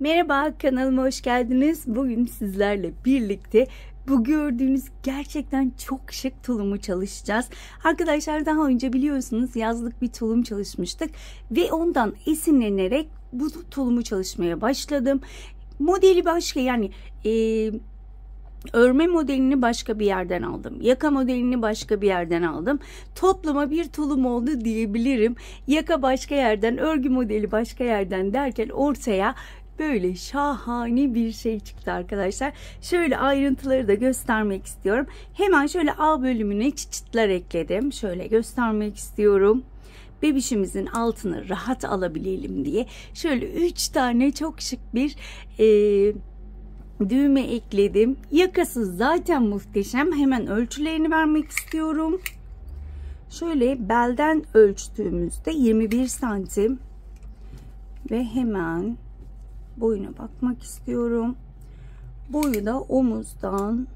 Merhaba, kanalıma hoş geldiniz. Bugün sizlerle birlikte bu gördüğünüz gerçekten çok şık tulumu çalışacağız. Arkadaşlar daha önce biliyorsunuz yazlık bir tulum çalışmıştık ve ondan esinlenerek bu tulumu çalışmaya başladım. Modeli başka, yani örme modelini başka bir yerden aldım. Yaka modelini başka bir yerden aldım. Toplama bir tulum oldu diyebilirim. Yaka başka yerden, örgü modeli başka yerden derken ortaya böyle şahane bir şey çıktı arkadaşlar. Şöyle ayrıntıları da göstermek istiyorum. Hemen şöyle A bölümüne çıtçıtlar ekledim. Şöyle göstermek istiyorum. Bebişimizin altını rahat alabilelim diye şöyle 3 tane çok şık bir düğme ekledim. Yakası zaten muhteşem. Hemen ölçülerini vermek istiyorum. Şöyle belden ölçtüğümüzde 21 santim ve hemen boyuna bakmak istiyorum. Boyu da omuzdan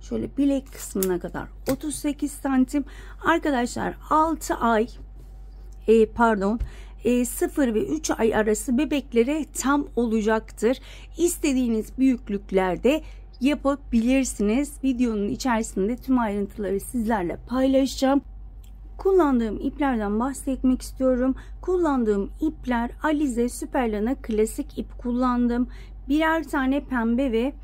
şöyle bilek kısmına kadar 38 santim. Arkadaşlar 6 ay 0 ve 3 ay arası bebeklere tam olacaktır. İstediğiniz büyüklüklerde yapabilirsiniz. Videonun içerisinde tüm ayrıntıları sizlerle paylaşacağım. Kullandığım iplerden bahsetmek istiyorum. Kullandığım ipler Alize Süperlana klasik ip kullandım. Birer tane pembe ve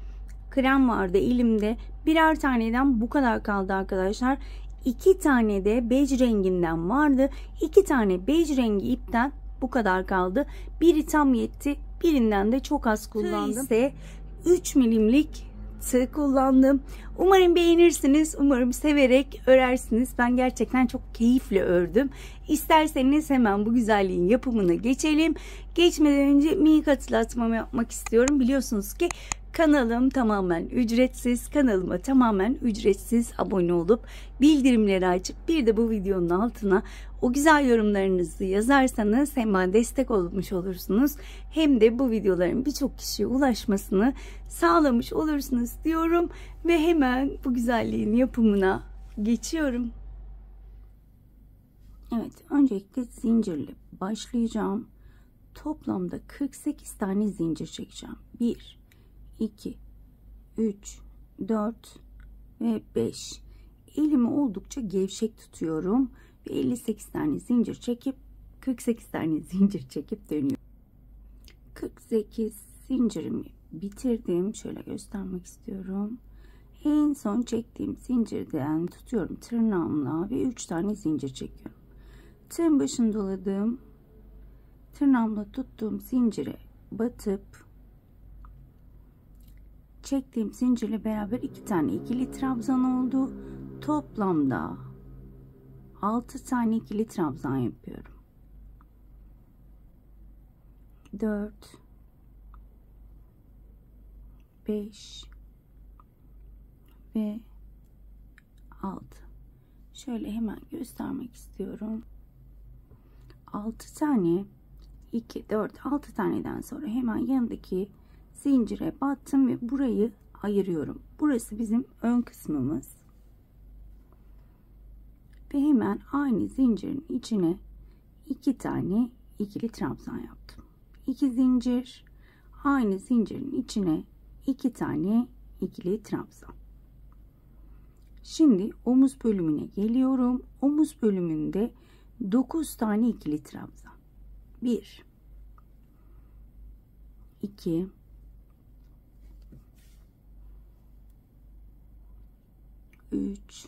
krem vardı elimde. Birer taneden bu kadar kaldı arkadaşlar. 2 tane de bej renginden vardı. 2 tane bej rengi ipten bu kadar kaldı. Biri tam yetti. Birinden de çok az kullandım. Tığ ise 3 milimlik tığ kullandım. Umarım beğenirsiniz. Umarım severek örersiniz. Ben gerçekten çok keyifle ördüm. İsterseniz hemen bu güzelliğin yapımına geçelim. Geçmeden önce minik hatırlatmamı yapmak istiyorum. Biliyorsunuz ki kanalım tamamen ücretsiz. Kanalıma tamamen ücretsiz abone olup bildirimleri açıp bir de bu videonun altına o güzel yorumlarınızı yazarsanız hem bana destek olmuş olursunuz hem de bu videoların birçok kişiye ulaşmasını sağlamış olursunuz diyorum ve hemen bu güzelliğin yapımına geçiyorum. Evet, öncelikle zincirle başlayacağım. Toplamda 48 tane zincir çekeceğim. 1 2 3 4 ve 5. Elimi oldukça gevşek tutuyorum ve 58 tane zincir çekip 48 tane zincir çekip dönüyorum. 48 zincirimi bitirdim. Şöyle göstermek istiyorum. En son çektiğim zincirden tutuyorum tırnağımla ve 3 tane zincir çekiyorum. Tığın başını doladım. Tırnağımla tuttuğum zincire batıp çektiğim zincirle beraber 2 tane ikili trabzan oldu. Toplamda 6 tane ikili trabzan yapıyorum. 4 5 ve 6. Şöyle hemen göstermek istiyorum. 6 tane 2 4 6 taneden sonra hemen yanındaki zincire battım ve burayı ayırıyorum. Burası bizim ön kısmımız. Ve hemen aynı zincirin içine 2 tane ikili trabzan yaptım. 2 zincir, aynı zincirin içine 2 tane ikili trabzan. Şimdi omuz bölümüne geliyorum. Omuz bölümünde 9 tane ikili trabzan. 1 2 3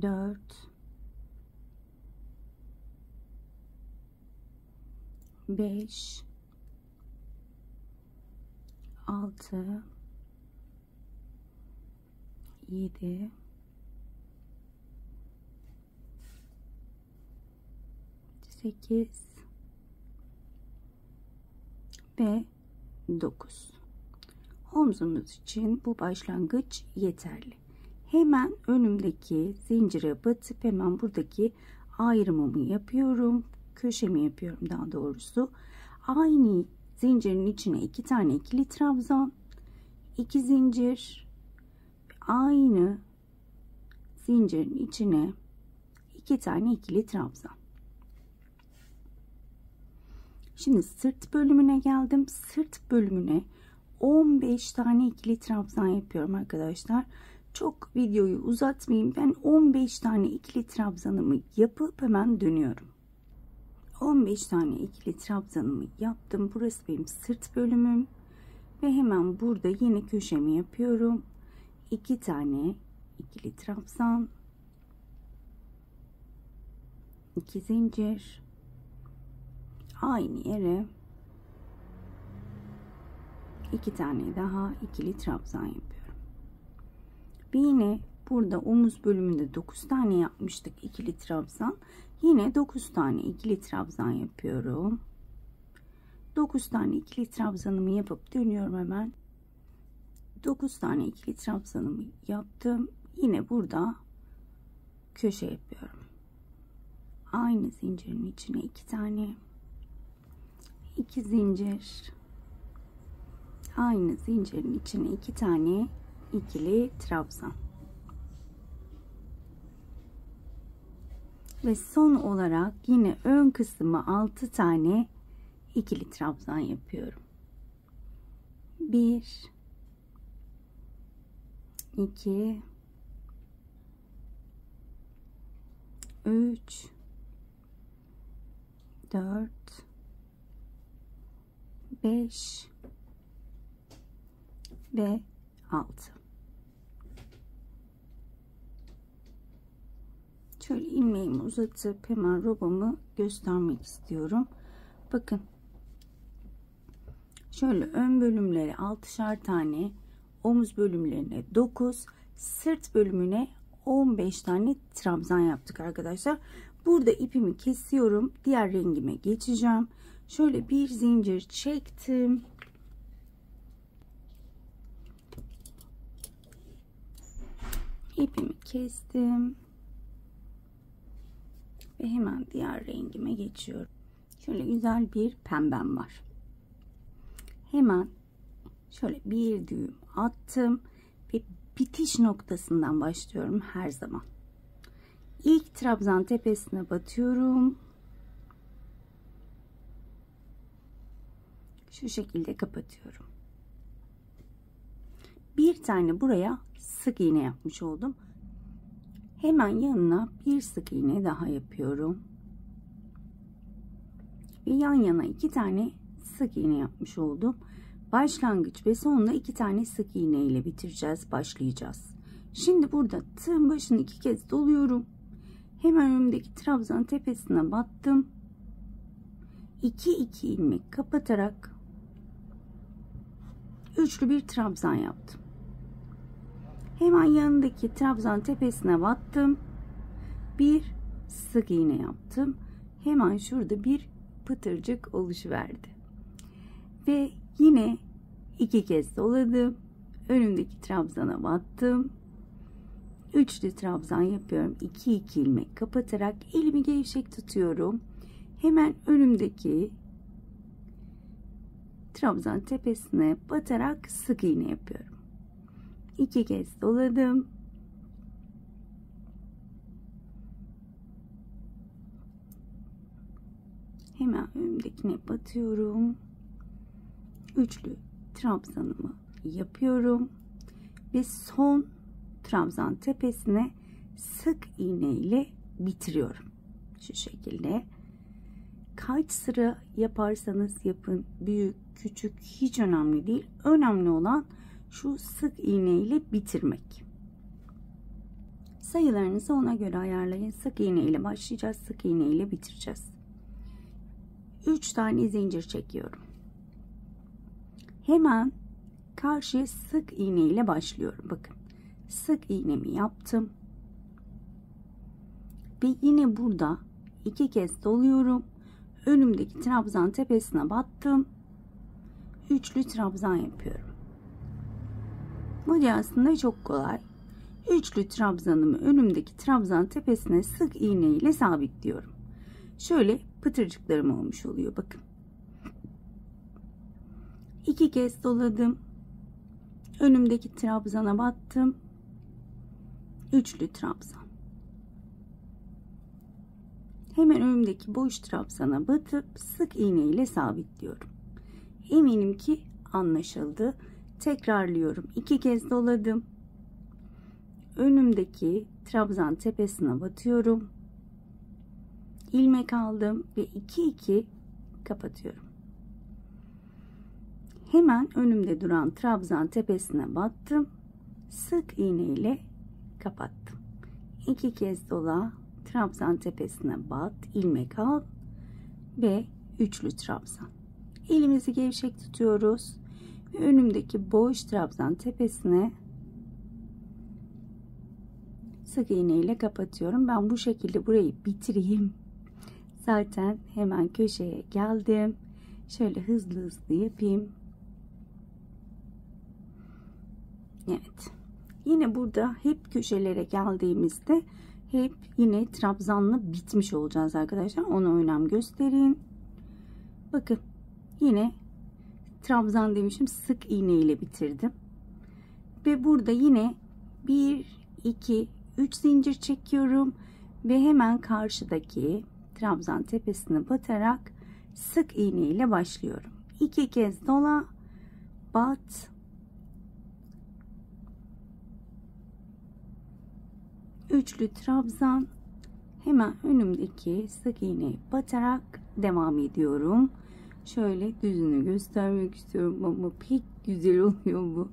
4 5 6 7 8 ve 9. Omzumuz için bu başlangıç yeterli. Hemen önümdeki zincire batıp hemen buradaki ayrımımı yapıyorum. Köşemi yapıyorum daha doğrusu. Aynı zincirin içine 2 tane ikili trabzan, 2 zincir, aynı zincirin içine 2 tane ikili trabzan. Şimdi sırt bölümüne geldim. Sırt bölümüne 15 tane ikili trabzan yapıyorum arkadaşlar. Çok videoyu uzatmayayım. Ben 15 tane ikili trabzanımı yapıp hemen dönüyorum. 15 tane ikili trabzanımı yaptım. Burası benim sırt bölümüm. Ve hemen burada yine köşemi yapıyorum. 2 tane ikili trabzan. 2 zincir. Aynı yere 2 tane daha ikili trabzan yapıyorum. Ve yine burada omuz bölümünde 9 tane yapmıştık ikili trabzan. Yine 9 tane ikili trabzan yapıyorum. 9 tane ikili trabzanımı yapıp dönüyorum hemen. 9 tane ikili trabzanımı yaptım. Yine burada köşe yapıyorum. Aynı zincirin içine 2 tane, 2 zincir, aynı zincirin içine 2 tane ikili trabzan. Ve son olarak yine ön kısmı 6 tane ikili trabzan yapıyorum. 1 2 3 4 5 ve 6. Şöyle ilmeğimi uzatıp hemen robamı göstermek istiyorum. Bakın. Şöyle ön bölümlere 6'şar tane, omuz bölümlerine 9, sırt bölümüne 15 tane trabzan yaptık arkadaşlar. Burada ipimi kesiyorum. Diğer rengime geçeceğim. Şöyle bir zincir çektim. İpimi kestim. Ve hemen diğer rengime geçiyorum. Şöyle güzel bir pembem var. Hemen şöyle bir düğüm attım ve bitiş noktasından başlıyorum her zaman. İlk trabzan tepesine batıyorum. Şu şekilde kapatıyorum. Bir tane buraya sık iğne yapmış oldum. Hemen yanına bir sık iğne daha yapıyorum. Ve yan yana 2 tane sık iğne yapmış oldum. Başlangıç ve sonunda 2 tane sık iğne ile bitireceğiz, başlayacağız. Şimdi burada tığın başını 2 kez doluyorum. Hemen önümdeki trabzan tepesine battım. 2 ilmek kapatarak üçlü bir trabzan yaptım. Hemen yanındaki trabzan tepesine battım. Bir sık iğne yaptım. Hemen şurada bir pıtırcık oluşuverdi. Ve yine 2 kez doladım. Önümdeki trabzana battım. Üçlü trabzan yapıyorum. 2 ilmek kapatarak elimi gevşek tutuyorum. Hemen önümdeki trabzan tepesine batarak sık iğne yapıyorum. 2 kez doladım. Hemen önümdekine batıyorum. Üçlü trabzanımı yapıyorum ve son trabzan tepesine sık iğne ile bitiriyorum. Şu şekilde. Kaç sıra yaparsanız yapın, büyük küçük hiç önemli değil. Önemli olan şu sık iğne ile bitirmek. Sayılarınızı ona göre ayarlayın. Sık iğne ile başlayacağız, sık iğne ile bitireceğiz. 3 tane zincir çekiyorum. Hemen karşıya sık iğne ile başlıyorum. Bakın, sık iğnemi yaptım ve yine burada 2 kez doluyorum. Önümdeki trabzan tepesine battım. Üçlü trabzan yapıyorum. Bu aslında çok kolay. Üçlü trabzanımı önümdeki trabzan tepesine sık iğne ile sabitliyorum. Şöyle pıtırcıklarım olmuş oluyor. Bakın. 2 kez doladım. Önümdeki trabzana battım. Üçlü trabzan. Hemen önümdeki boş trabzana batıp sık iğne ile sabitliyorum. Eminim ki anlaşıldı. Tekrarlıyorum. 2 kez doladım. Önümdeki trabzan tepesine batıyorum. İlmek aldım ve 2 kapatıyorum. Hemen önümde duran trabzan tepesine battım. Sık iğne ile kapattım. 2 kez dola, trabzan tepesine bat, ilmek al ve üçlü trabzan. Elimizi gevşek tutuyoruz. Ve önümdeki boş trabzan tepesine sık iğne ile kapatıyorum. Ben bu şekilde burayı bitireyim. Zaten hemen köşeye geldim. Şöyle hızlı hızlı yapayım. Evet. Yine burada hep köşelere geldiğimizde hep yine trabzanla bitmiş olacağız arkadaşlar. Ona önem gösterin. Bakın yine trabzan demişim, sık iğne ile bitirdim. Ve burada yine 1, 2, 3 zincir çekiyorum. Ve hemen karşıdaki trabzan tepesine batarak sık iğne ile başlıyorum. 2 kez dola, bat, üçlü trabzan, hemen önümdeki sık iğneyi batarak devam ediyorum. Şöyle düzünü göstermek istiyorum ama pek güzel oluyor bu.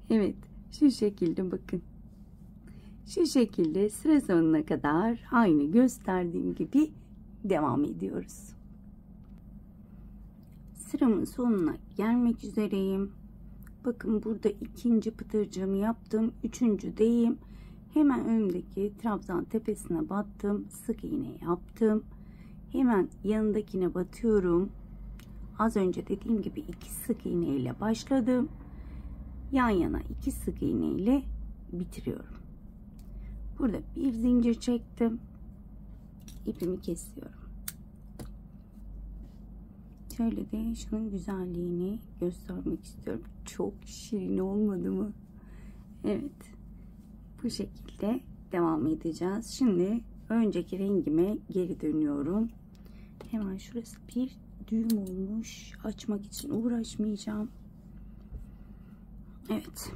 Evet, şu şekilde bakın. Şu şekilde sıra sonuna kadar aynı gösterdiğim gibi devam ediyoruz. Sıramın sonuna gelmek üzereyim. Bakın burada ikinci pıtırcığımı yaptım. Üçüncüdeyim. Hemen önümdeki trabzan tepesine battım. Sık iğne yaptım. Hemen yanındakine batıyorum. Az önce dediğim gibi 2 sık iğne ile başladım. Yan yana 2 sık iğne ile bitiriyorum. Burada bir zincir çektim. İpimi kesiyorum. Şöyle de şunun güzelliğini göstermek istiyorum. Çok şirin olmadı mı? Evet. Bu şekilde devam edeceğiz. Şimdi önceki rengime geri dönüyorum. Hemen şurası bir düğüm olmuş. Açmak için uğraşmayacağım. Evet.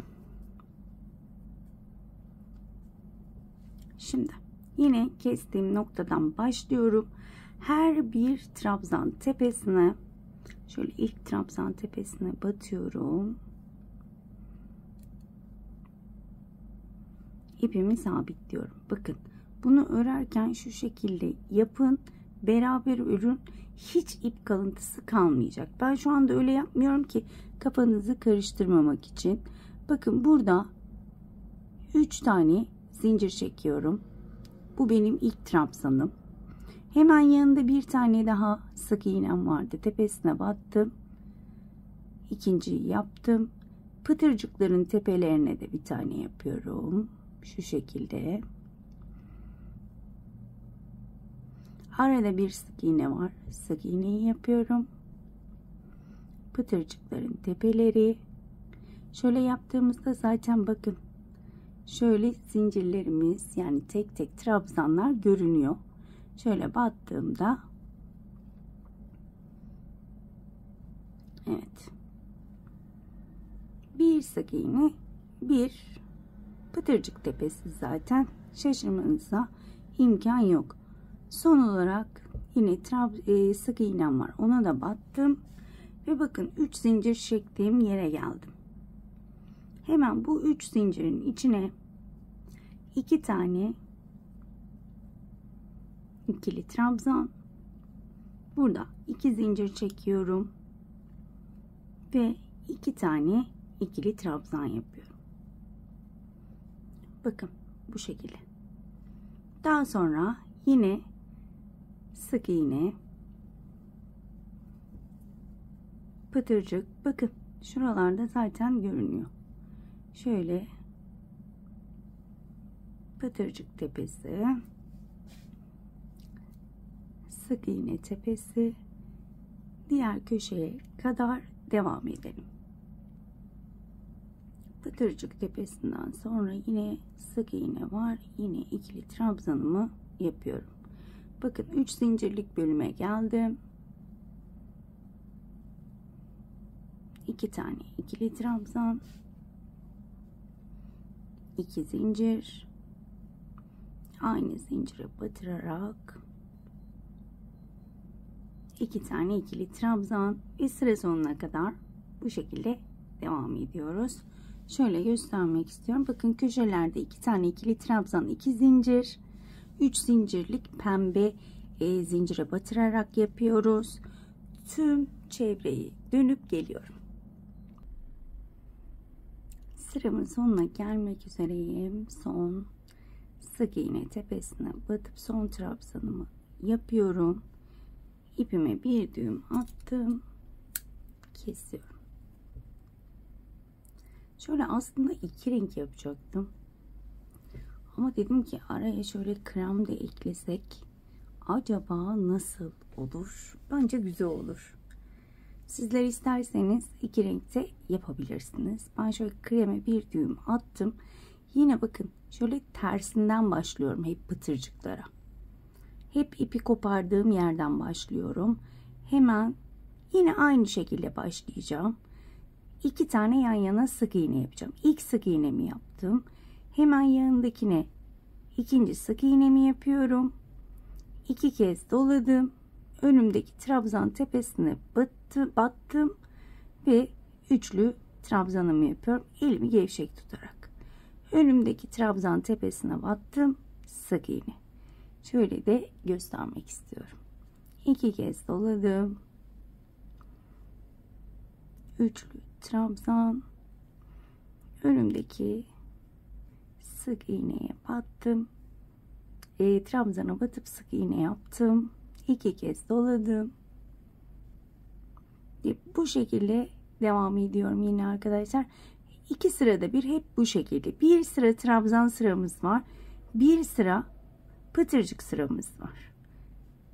Şimdi yine kestiğim noktadan başlıyorum. Her bir trabzan tepesine şöyle ilk trabzan tepesine batıyorum. İpimi sabitliyorum. Bakın bunu örerken şu şekilde yapın. Beraber örün. Hiç ip kalıntısı kalmayacak. Ben şu anda öyle yapmıyorum ki kafanızı karıştırmamak için. Bakın burada 3 tane zincir çekiyorum. Bu benim ilk trabzanım. Hemen yanında bir tane daha sık iğnem vardı. Tepesine battım. İkinciyi yaptım. Pıtırcıkların tepelerine de bir tane yapıyorum. Şu şekilde. Arada bir sık iğne var. Sık iğneyi yapıyorum. Pıtırcıkların tepeleri. Şöyle yaptığımızda zaten bakın. Şöyle zincirlerimiz, yani tek tek trabzanlar görünüyor. Şöyle battığımda evet, bir sık iğne, bir pıtırcık tepesi, zaten şaşırmanıza imkan yok. Son olarak yine sık iğnem var, ona da battım ve bakın 3 zincir çektiğim yere geldim. Hemen bu 3 zincirin içine 2 tane ikili trabzan, burada 2 zincir çekiyorum ve 2 tane ikili trabzan yapıyorum. Bakın bu şekilde. Daha sonra yine sık iğne, pıtırcık, bakın şuralarda zaten görünüyor. Şöyle pıtırcık tepesi, sık iğne tepesi, diğer köşeye kadar devam edelim. Pıtırcık tepesinden sonra yine sık iğne var, yine ikili trabzanımı yapıyorum. Bakın 3 zincirlik bölüme geldim. 2 tane ikili trabzan, 2 zincir, aynı zincire batırarak 2 tane ikili trabzan ve sıra sonuna kadar bu şekilde devam ediyoruz. Şöyle göstermek istiyorum. Bakın köşelerde 2 tane ikili trabzan, 2 zincir, 3 zincirlik pembe zincire batırarak yapıyoruz. Tüm çevreyi dönüp geliyorum. Sıramın sonuna gelmek üzereyim. Son sık iğne tepesine batıp son trabzanımı yapıyorum. İpime bir düğüm attım, kesiyorum. Şöyle aslında 2 renk yapacaktım ama dedim ki araya şöyle krem de eklesek acaba nasıl olur? Bence güzel olur. Sizler isterseniz 2 renkte yapabilirsiniz. Ben şöyle kreme bir düğüm attım. Yine bakın şöyle tersinden başlıyorum hep pıtırcıklara. Hep ipi kopardığım yerden başlıyorum. Hemen yine aynı şekilde başlayacağım. 2 tane yan yana sık iğne yapacağım. İlk sık iğnemi yaptım. Hemen yanındakine ikinci sık iğnemi yapıyorum. 2 kez doladım. Önümdeki trabzan tepesine battım ve üçlü trabzanımı yapıyorum. Elimi gevşek tutarak. Önümdeki trabzan tepesine battım. Sık iğne. Şöyle de göstermek istiyorum. 2 kez doladım. Üçlü trabzan. Önümdeki sık iğneye battım. Trabzana batıp sık iğne yaptım. 2 kez doladım. Bu şekilde devam ediyorum yine arkadaşlar. 2 sırada bir hep bu şekilde. Bir sıra trabzan sıramız var. Bir sıra pıtırcık sıramız var.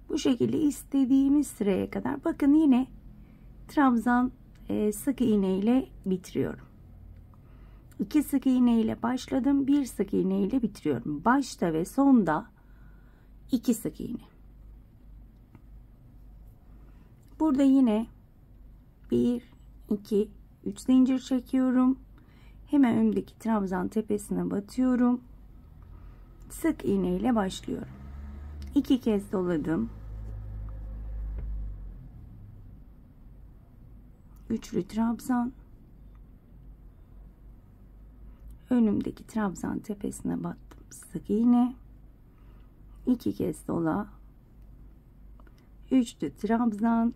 Bu şekilde istediğimiz sıraya kadar. Bakın yine trabzan sık iğne ile bitiriyorum. 2 sık iğne ile başladım. 1 sık iğne ile bitiriyorum. Başta ve sonda 2 sık iğne. Burada yine 1, 2, 3 zincir çekiyorum. Hemen önümdeki trabzan tepesine batıyorum. Sık iğne ile başlıyorum. 2 kez doladım. Üçlü trabzan. Önümdeki trabzan tepesine battım. Sık iğne. 2 kez dola. Üçlü trabzan.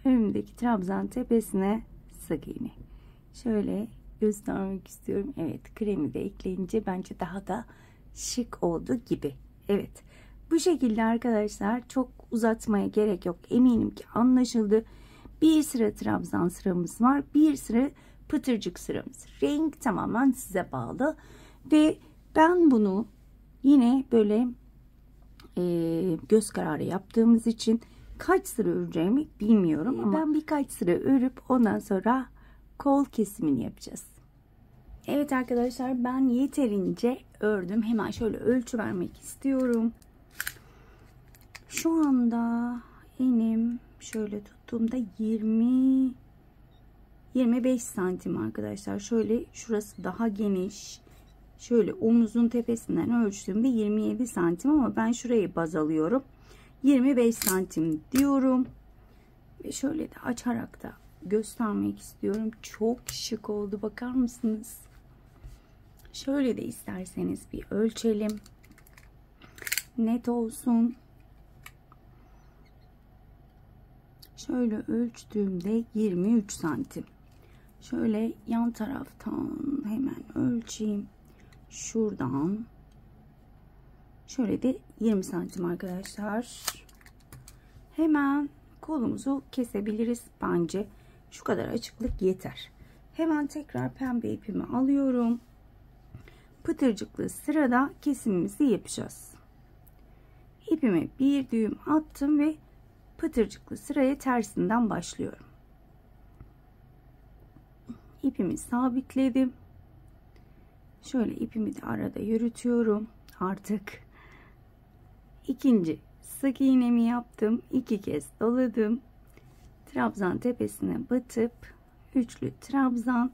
Önümdeki trabzan tepesine sık iğne. Şöyle göstermek istiyorum. Evet, kremi de ekleyince bence daha da şık oldu gibi. Evet, bu şekilde arkadaşlar, çok uzatmaya gerek yok. Eminim ki anlaşıldı. Bir sıra trabzan sıramız var. Bir sıra pıtırcık sıramız. Renk tamamen size bağlı. Ve ben bunu yine böyle göz kararı yaptığımız için kaç sıra öreceğimi bilmiyorum. Ama ben birkaç sıra örüp ondan sonra kol kesimini yapacağız. Evet arkadaşlar, ben yeterince ördüm. Hemen şöyle ölçü vermek istiyorum. Şu anda enim şöyle tuttuğumda 25 santim arkadaşlar. Şöyle şurası daha geniş. Şöyle omuzun tepesinden ölçtüğümde 27 santim ama ben şurayı baz alıyorum. 25 santim diyorum. Ve şöyle de açarak da göstermek istiyorum. Çok şık oldu, bakar mısınız? Şöyle de isterseniz bir ölçelim. Net olsun. Şöyle ölçtüğümde 23 santim. Şöyle yan taraftan hemen ölçeyim. Şuradan. Şöyle de 20 santim arkadaşlar. Hemen kolumuzu kesebiliriz bence. Şu kadar açıklık yeter. Hemen tekrar pembe ipimi alıyorum. Pıtırcıklı sırada kesimimizi yapacağız. İpime bir düğüm attım ve pıtırcıklı sıraya tersinden başlıyorum. İpimi sabitledim. Şöyle ipimi de arada yürütüyorum. Artık ikinci sık iğnemi yaptım. 2 kez doladım. Trabzan tepesine batıp üçlü trabzan.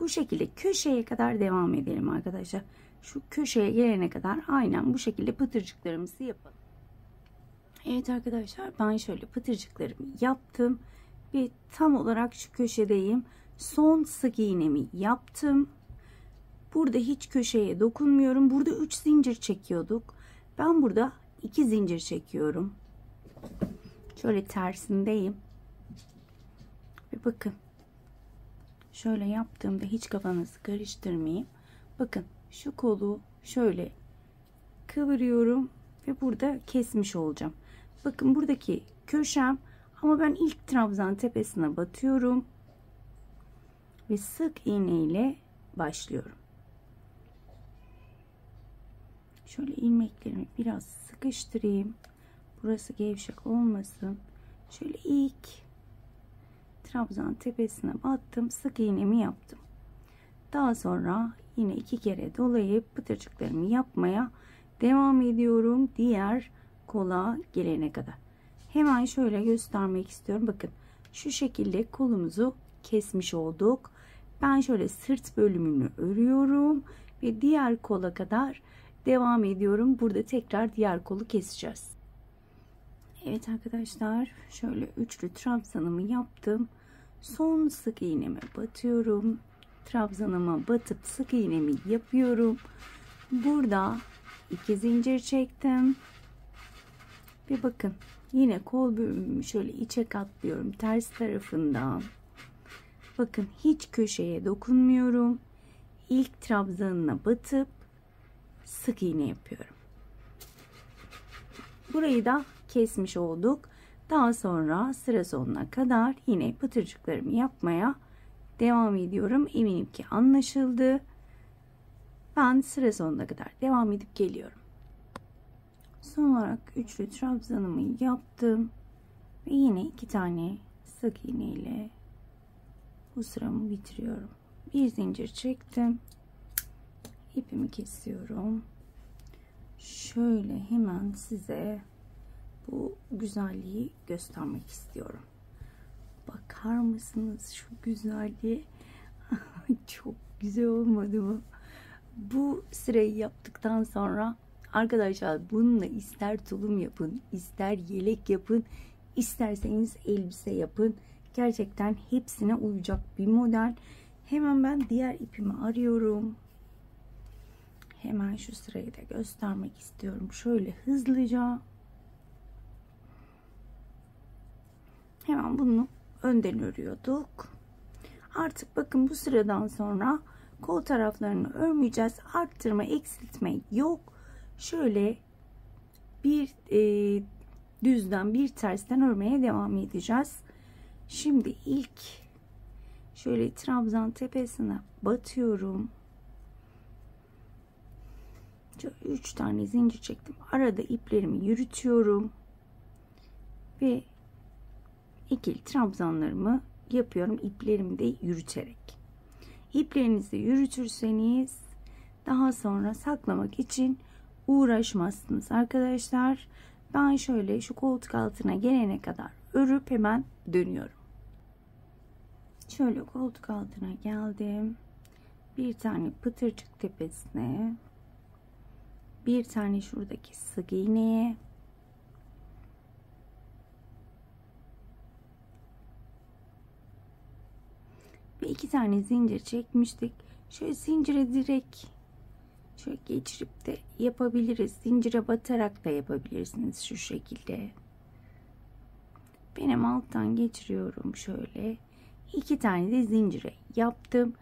Bu şekilde köşeye kadar devam edelim arkadaşlar. Şu köşeye gelene kadar aynen bu şekilde pıtırcıklarımızı yapalım. Evet arkadaşlar, ben şöyle pıtırcıklarımı yaptım ve tam olarak şu köşedeyim. Son sık iğnemi yaptım. Burada hiç köşeye dokunmuyorum. Burada 3 zincir çekiyorduk. Ben burada 2 zincir çekiyorum. Şöyle tersindeyim. Ve bakın. Şöyle yaptığımda hiç kafanızı karıştırmayayım. Bakın şu kolu şöyle kıvırıyorum ve burada kesmiş olacağım. Bakın buradaki köşem, ama ben ilk trabzan tepesine batıyorum ve sık iğne ile başlıyorum. Şöyle ilmeklerimi biraz sıkıştırayım. Burası gevşek olmasın. Şöyle ilk trabzan tepesine battım. Sık iğnemi yaptım. Daha sonra yine 2 kere dolayıp pıtırcıklarımı yapmaya devam ediyorum. Diğer kola gelene kadar. Hemen şöyle göstermek istiyorum. Bakın şu şekilde kolumuzu kesmiş olduk. Ben şöyle sırt bölümünü örüyorum ve diğer kola kadar devam ediyorum. Burada tekrar diğer kolu keseceğiz. Evet arkadaşlar, şöyle üçlü trabzanımı yaptım. Son sık iğneme batıyorum. Trabzanıma batıp sık iğnemi yapıyorum. Burada 2 zincir çektim. Ve bakın yine kol bölümümü şöyle içe katlıyorum ters tarafından. Bakın hiç köşeye dokunmuyorum. İlk trabzanına batıp sık iğne yapıyorum. Burayı da kesmiş olduk. Daha sonra sıra sonuna kadar yine pıtırcıklarımı yapmaya devam ediyorum. Eminim ki anlaşıldı. Ben sıra sonuna kadar devam edip geliyorum. Son olarak üçlü trabzanımı yaptım ve yine 2 tane sık iğne ile bu sıramı bitiriyorum. Bir zincir çektim. İpimi kesiyorum. Şöyle hemen size bu güzelliği göstermek istiyorum. Bakar mısınız şu güzelliğe? Çok güzel olmadı mı? Bu sırayı yaptıktan sonra arkadaşlar bununla ister tulum yapın, ister yelek yapın, isterseniz elbise yapın. Gerçekten hepsine uyacak bir model. Hemen ben diğer ipimi arıyorum. Hemen şu sırayı da göstermek istiyorum. Şöyle hızlıca. Hemen bunu önden örüyorduk. Artık bakın bu sıradan sonra kol taraflarını örmeyeceğiz. Arttırma, eksiltme yok. Şöyle bir düzden bir tersten örmeye devam edeceğiz. Şimdi ilk şöyle trabzan tepesine batıyorum. Şöyle 3 tane zincir çektim. Arada iplerimi yürütüyorum. Ve ikili trabzanlarımı yapıyorum. İplerimi de yürüterek. İplerinizi yürütürseniz daha sonra saklamak için uğraşmazsınız arkadaşlar. Ben şöyle şu koltuk altına gelene kadar örüp hemen dönüyorum. Şöyle koltuk altına geldim. Bir tane pıtırcık tepesine, bir tane şuradaki sık iğneye, ve 2 tane zincir çekmiştik. Şöyle zincire direkt şöyle geçirip de yapabiliriz. Zincire batarak da yapabilirsiniz şu şekilde. Benim alttan geçiriyorum şöyle. 2 tane de zincire yaptım.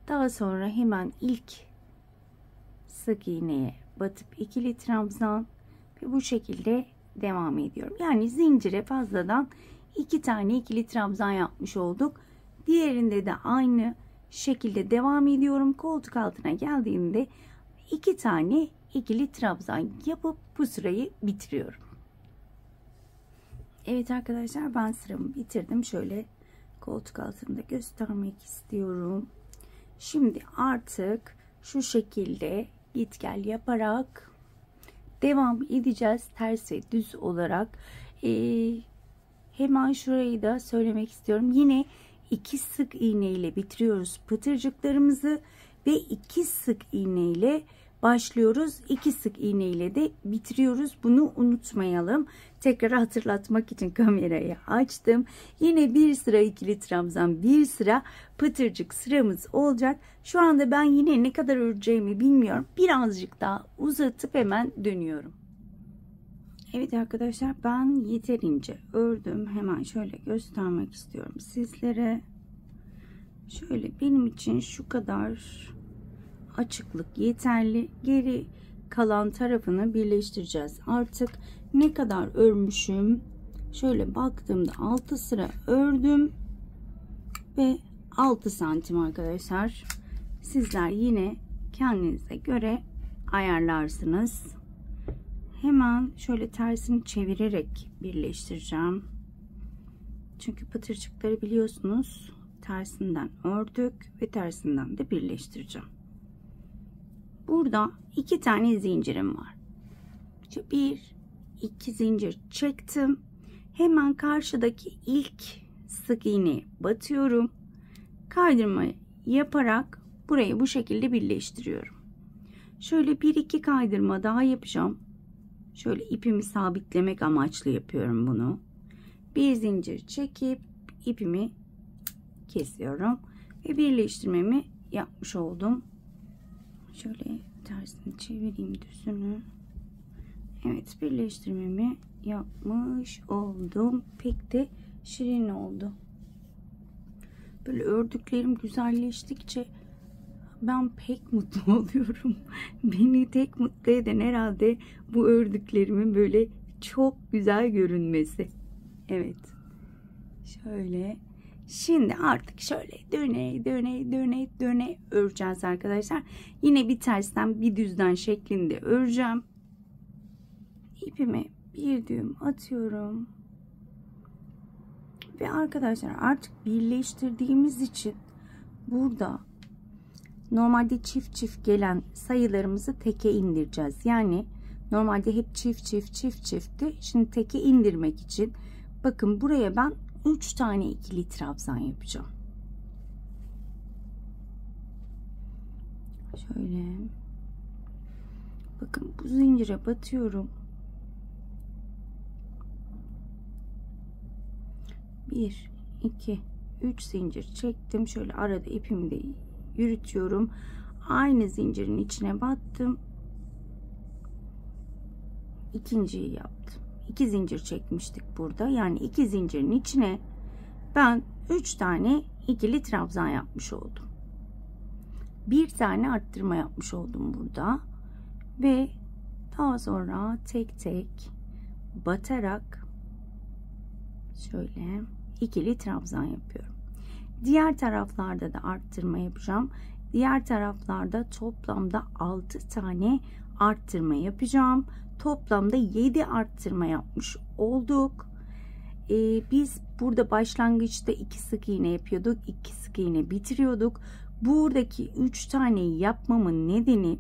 Daha sonra hemen ilk sık iğneye batıp ikili trabzan ve bu şekilde devam ediyorum. Yani zincire fazladan 2 tane ikili trabzan yapmış olduk. Diğerinde de aynı şekilde devam ediyorum. Koltuk altına geldiğimde 2 tane ikili trabzan yapıp bu sırayı bitiriyorum. Evet arkadaşlar, ben sıramı bitirdim. Şöyle koltuk altında göstermek istiyorum. Şimdi artık şu şekilde git gel yaparak devam edeceğiz ters ve düz olarak. Hemen şurayı da söylemek istiyorum. Yine 2 sık iğne ile bitiriyoruz pıtırcıklarımızı ve 2 sık iğne ile başlıyoruz. 2 sık iğne ile de bitiriyoruz. Bunu unutmayalım. Tekrar hatırlatmak için kamerayı açtım. Yine bir sıra ikili trabzan, bir sıra pıtırcık sıramız olacak. Şu anda ben yine ne kadar öreceğimi bilmiyorum. Birazcık daha uzatıp hemen dönüyorum. Evet arkadaşlar, ben yeterince ördüm. Hemen şöyle göstermek istiyorum sizlere. Şöyle benim için şu kadar açıklık yeterli. Geri kalan tarafını birleştireceğiz. Artık ne kadar örmüşüm? Şöyle baktığımda 6 sıra ördüm ve 6 santim arkadaşlar. Sizler yine kendinize göre ayarlarsınız. Hemen şöyle tersini çevirerek birleştireceğim. Çünkü pıtırcıkları biliyorsunuz tersinden ördük ve tersinden de birleştireceğim. Burada 2 tane zincirim var. 1 2 zincir çektim. Hemen karşıdaki ilk sık iğneye batıyorum. Kaydırma yaparak burayı bu şekilde birleştiriyorum. Şöyle 1-2 kaydırma daha yapacağım. Şöyle ipimi sabitlemek amaçlı yapıyorum bunu. Bir zincir çekip ipimi kesiyorum ve birleştirmemi yapmış oldum. Şöyle tersini çevireyim düzünü. Evet, birleştirmemi yapmış oldum. Pek de şirin oldu. Böyle ördüklerim güzelleştikçe ben pek mutlu oluyorum. Beni tek mutlu eden herhalde bu ördüklerimin böyle çok güzel görünmesi. Evet. Şöyle. Şimdi artık şöyle döne öreceğiz arkadaşlar. Yine bir tersten bir düzden şeklinde öreceğim. İpime bir düğüm atıyorum. Ve arkadaşlar artık birleştirdiğimiz için burada normalde çift çift gelen sayılarımızı teke indireceğiz. Yani normalde hep çiftti. Şimdi teke indirmek için bakın buraya ben 3 tane ikili trabzan yapacağım. Şöyle. Bakın bu zincire batıyorum. 1 2 3 zincir çektim. Şöyle arada ipimi de yürütüyorum. Aynı zincirin içine battım. İkinciyi yaptım. 2 zincir çekmiştik burada. Yani 2 zincirin içine ben 3 tane ikili trabzan yapmış oldum. Bir tane arttırma yapmış oldum burada. Ve daha sonra tek tek batarak şöyle ikili trabzan yapıyorum. Diğer taraflarda da arttırma yapacağım. Diğer taraflarda toplamda 6 tane arttırma yapacağım. Toplamda 7 arttırma yapmış olduk. Biz burada başlangıçta 2 sık iğne yapıyorduk. 2 sık iğne bitiriyorduk. Buradaki 3 taneyi yapmamın nedeni,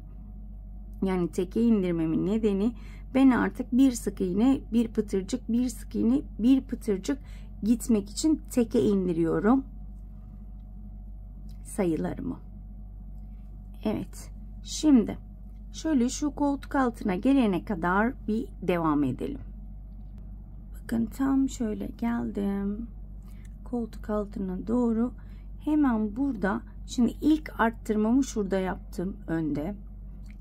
yani teke indirmemin nedeni, ben artık bir sık iğne, bir pıtırcık, bir sık iğne, bir pıtırcık gitmek için teke indiriyorum sayılarımı. Evet. Şimdi şöyle şu koltuk altına gelene kadar bir devam edelim. Bakın tam şöyle geldim. Koltuk altına doğru. Hemen burada şimdi ilk arttırmamı şurada yaptım önde.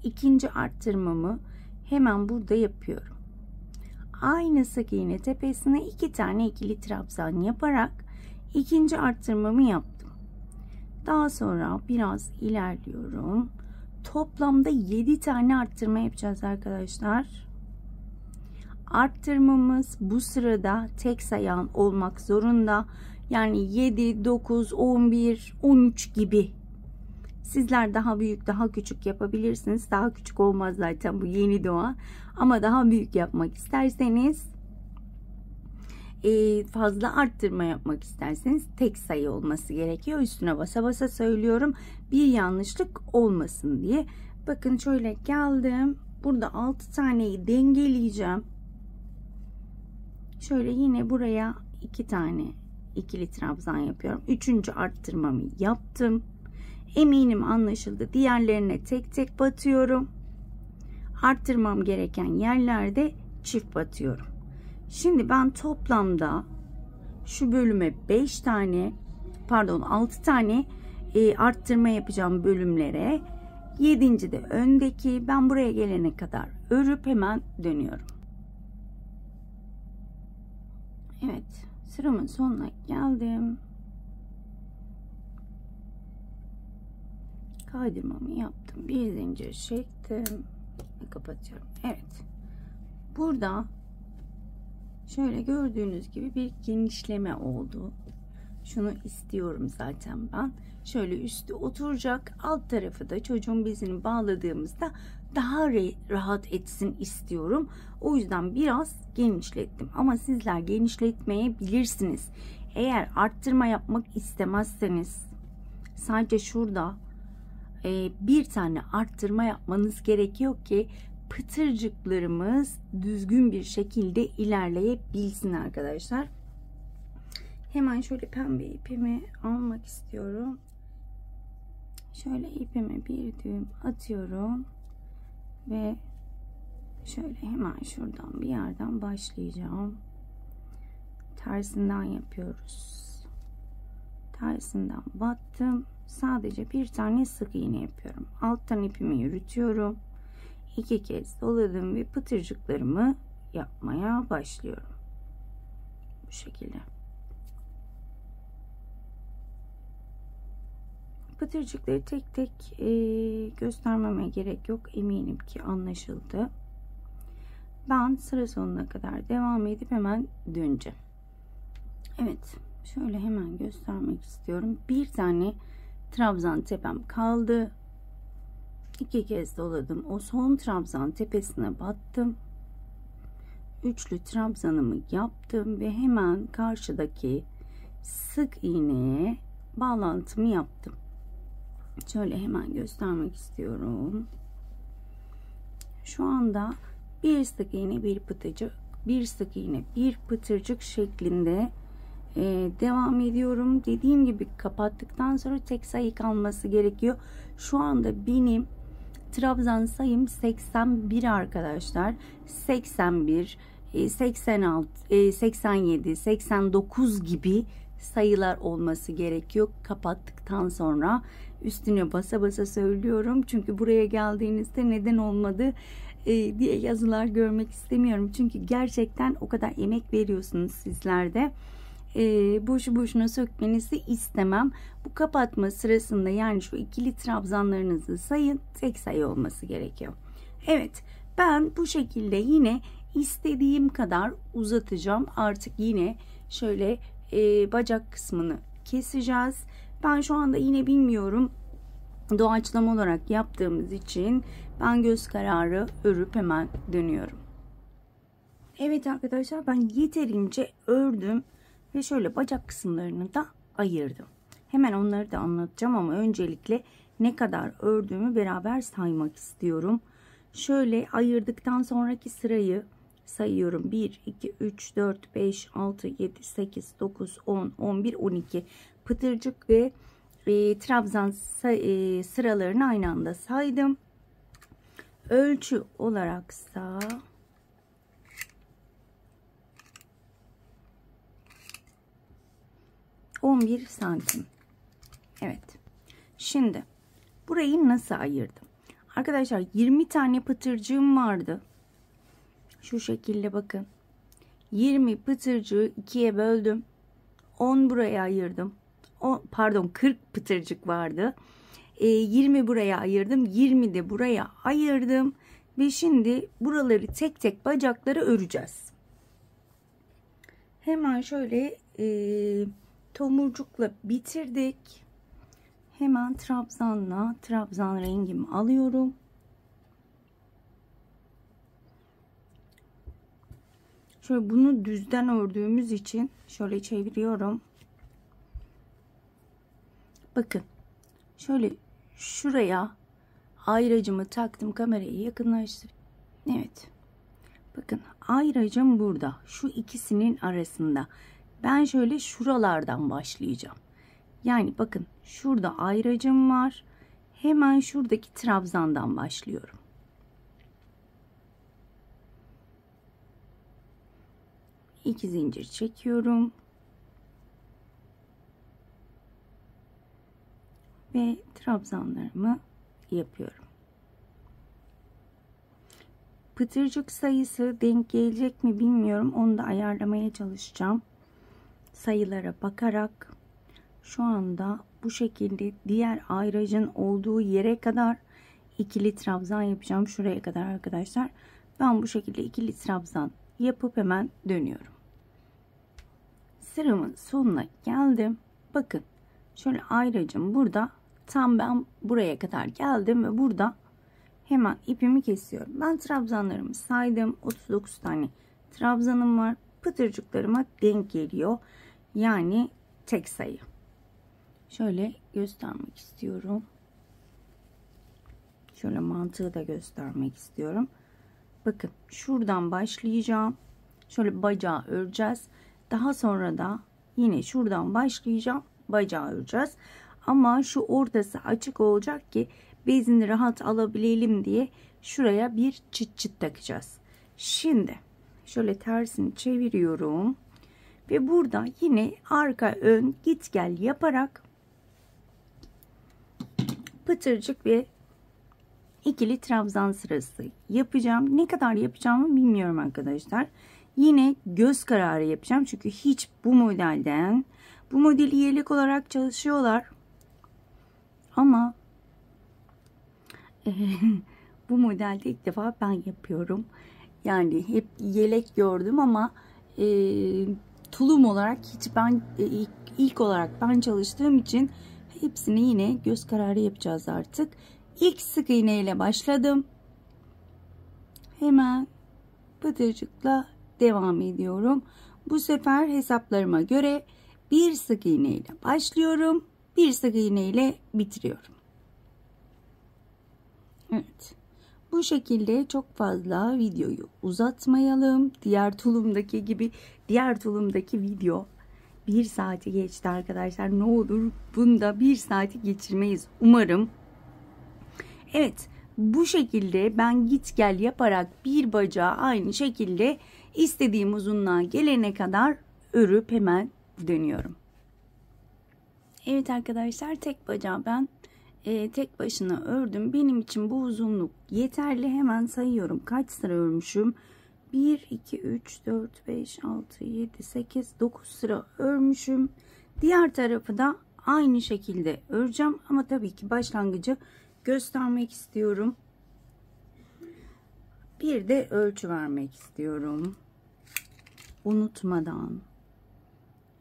İkinci arttırmamı hemen burada yapıyorum. Aynı sık iğne tepesine 2 tane ikili trabzan yaparak ikinci arttırmamı yaptım. Daha sonra biraz ilerliyorum. Toplamda 7 tane arttırma yapacağız arkadaşlar. Arttırmamız bu sırada tek sayı olmak zorunda. Yani 7, 9, 11, 13 gibi. Sizler daha büyük, daha küçük yapabilirsiniz. Daha küçük olmaz zaten, bu yeni doğan. Ama daha büyük yapmak isterseniz, fazla arttırma yapmak isterseniz tek sayı olması gerekiyor. Üstüne basa basa söylüyorum, bir yanlışlık olmasın diye. Bakın şöyle geldim. Burada 6 taneyi dengeleyeceğim. Şöyle yine buraya 2 tane ikili trabzan yapıyorum. 3. arttırmamı yaptım. Eminim anlaşıldı. Diğerlerine tek tek batıyorum. Arttırmam gereken yerlerde çift batıyorum. Şimdi ben toplamda şu bölüme 6 tane arttırma yapacağım bölümlere. 7. de öndeki. Ben buraya gelene kadar örüp hemen dönüyorum. Evet, sıramın sonuna geldim. Kaydırmamı yaptım. Bir zincir çektim ve kapatıyorum. Evet. Burada şöyle gördüğünüz gibi bir genişleme oldu. Şunu istiyorum zaten ben. Şöyle üstü oturacak. Alt tarafı da çocuğun bezini bağladığımızda daha rahat etsin istiyorum. O yüzden biraz genişlettim. Ama sizler genişletmeyebilirsiniz. Eğer arttırma yapmak istemezseniz sadece şurada bir tane arttırma yapmanız gerekiyor ki pıtırcıklarımız düzgün bir şekilde ilerleyebilsin arkadaşlar. Hemen şöyle pembe ipimi almak istiyorum. Şöyle ipime bir düğüm atıyorum ve şöyle hemen şuradan bir yerden başlayacağım. Tersinden yapıyoruz. Tersinden battım. Sadece bir tane sık iğne yapıyorum. Alttan ipimi yürütüyorum. 2 kez doladım ve pıtırcıklarımı yapmaya başlıyorum. Bu şekilde. Pıtırcıkları tek tek göstermeme gerek yok. Eminim ki anlaşıldı. Ben sıra sonuna kadar devam edip hemen döneceğim. Evet. Şöyle hemen göstermek istiyorum. Bir tane trabzan tepem kaldı. 2 kez doladım. O son trabzan tepesine battım. Üçlü trabzanımı yaptım ve hemen karşıdaki sık iğneye bağlantımı yaptım. Şöyle hemen göstermek istiyorum. Şu anda bir sık iğne bir pıtırcık, bir sık iğne bir pıtırcık şeklinde devam ediyorum. Dediğim gibi kapattıktan sonra tek sayı kalması gerekiyor. Şu anda benim trabzan sayım 81 arkadaşlar. 81, 86, 87, 89 gibi sayılar olması gerekiyor kapattıktan sonra. Üstüne basa basa söylüyorum. Çünkü buraya geldiğinizde neden olmadı diye yazılar görmek istemiyorum. Çünkü gerçekten o kadar emek veriyorsunuz sizler de. Boşu boşuna sökmenizi istemem. Bu kapatma sırasında yani şu ikili trabzanlarınızı sayın, tek sayı olması gerekiyor. Evet, ben bu şekilde yine istediğim kadar uzatacağım. Artık yine şöyle bacak kısmını keseceğiz. Ben şu anda yine bilmiyorum, doğaçlama olarak yaptığımız için ben göz kararı örüp hemen dönüyorum. Evet arkadaşlar, ben yeterince ördüm ve şöyle bacak kısımlarını da ayırdım. Hemen onları da anlatacağım ama öncelikle ne kadar ördüğümü beraber saymak istiyorum. Şöyle ayırdıktan sonraki sırayı sayıyorum. 1, 2, 3, 4, 5, 6, 7, 8, 9, 10, 11, 12 pıtırcık ve trabzan sıralarını aynı anda saydım. Ölçü olaraksa 11 santim. Evet. Şimdi burayı nasıl ayırdım? Arkadaşlar 20 tane pıtırcığım vardı. Şu şekilde bakın. 20 pıtırcığı ikiye böldüm. 10 buraya ayırdım. 40 pıtırcık vardı. 20 buraya ayırdım. 20 de buraya ayırdım. Ve şimdi buraları tek tek bacakları öreceğiz. Hemen şöyle tomurcukla bitirdik. Hemen trabzan rengimi alıyorum. Şöyle bunu düzden ördüğümüz için şöyle çeviriyorum. Bakın. Şöyle şuraya ayracımı taktım. Kamerayı yakınlaştır. Evet. Bakın ayracım burada. Şu ikisinin arasında. Ben şöyle şuralardan başlayacağım. Yani bakın şurada ayracım var. Hemen şuradaki trabzandan başlıyorum. İki zincir çekiyorum. Ve trabzanlarımı yapıyorum. Pıtırcık sayısı denk gelecek mi bilmiyorum. Onu da ayarlamaya çalışacağım. Sayılara bakarak şu anda bu şekilde diğer ayracın olduğu yere kadar ikili trabzan yapacağım. Şuraya kadar arkadaşlar. Ben bu şekilde ikili trabzan yapıp hemen dönüyorum. Sıramın sonuna geldim. Bakın şöyle ayracım burada. Tam ben buraya kadar geldim ve burada hemen ipimi kesiyorum. Ben trabzanlarımı saydım. 39 tane trabzanım var. Pıtırcıklarıma denk geliyor. Yani tek sayı. Şöyle göstermek istiyorum. Şöyle mantığı da göstermek istiyorum. Bakın şuradan başlayacağım. Şöyle bacağı öreceğiz. Daha sonra da yine şuradan başlayacağım. Bacağı öreceğiz. Ama şu ortası açık olacak ki bezini rahat alabilelim diye şuraya bir çıt çıt takacağız. Şimdi şöyle tersini çeviriyorum. Ve burada yine arka ön git gel yaparak pıtırcık ve ikili trabzan sırası yapacağım. Ne kadar yapacağımı bilmiyorum arkadaşlar. Yine göz kararı yapacağım. Çünkü hiç bu modelden, bu modeli yelek olarak çalışıyorlar. Ama bu modelde ilk defa ben yapıyorum. Yani hep yelek gördüm ama tulum olarak hiç ben ilk olarak ben çalıştığım için hepsini yine göz kararı yapacağız artık. İlk sık iğne ile başladım. Hemen pıtırcıkla devam ediyorum. Bu sefer hesaplarıma göre bir sık iğne ile başlıyorum. Bir sık iğne ile bitiriyorum. Evet. Bu şekilde çok fazla videoyu uzatmayalım. Diğer tulumdaki video 1 saati geçti arkadaşlar. Ne olur bunda 1 saati geçirmeyiz umarım. Evet, bu şekilde ben git gel yaparak bir bacağı aynı şekilde istediğim uzunluğa gelene kadar örüp hemen dönüyorum. Evet arkadaşlar, tek bacağı ben tek başına ördüm. Benim için bu uzunluk yeterli. Hemen sayıyorum kaç sıra örmüşüm. 1 2 3 4 5 6 7 8 9 sıra örmüşüm. Diğer tarafı da aynı şekilde öreceğim ama tabii ki başlangıcı göstermek istiyorum. Bir de ölçü vermek istiyorum. Unutmadan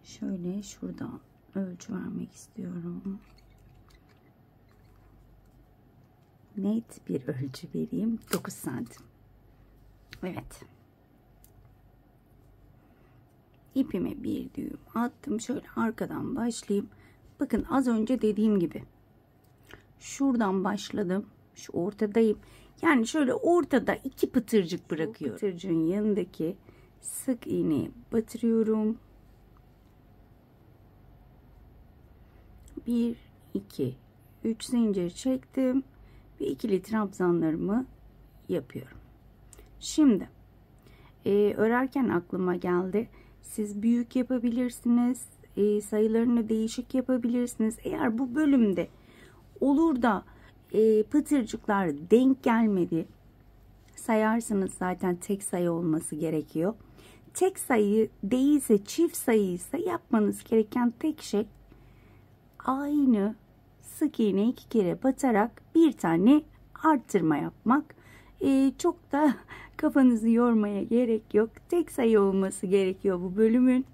şöyle şuradan ölçü vermek istiyorum. Net bir ölçü vereyim. 9 santim. Evet. İpime bir düğüm attım. Şöyle arkadan başlayayım. Bakın az önce dediğim gibi. Şuradan başladım. Şu ortadayım. Yani şöyle ortada 2 pıtırcık bırakıyorum. Pıtırcığın yanındaki sık iğneyi batırıyorum. 1 2 3 zincir çektim ve ikili trabzanlarımı yapıyorum. Şimdi örerken aklıma geldi. Siz büyük yapabilirsiniz. Sayılarını değişik yapabilirsiniz. Eğer bu bölümde olur da pıtırcıklar denk gelmedi, sayarsınız, zaten tek sayı olması gerekiyor. Tek sayı değilse, çift sayıysa yapmanız gereken tek şey aynı sık iğne 2 kere batarak bir tane arttırma yapmak. Çok da kafanızı yormaya gerek yok. Tek sayı olması gerekiyor bu bölümün.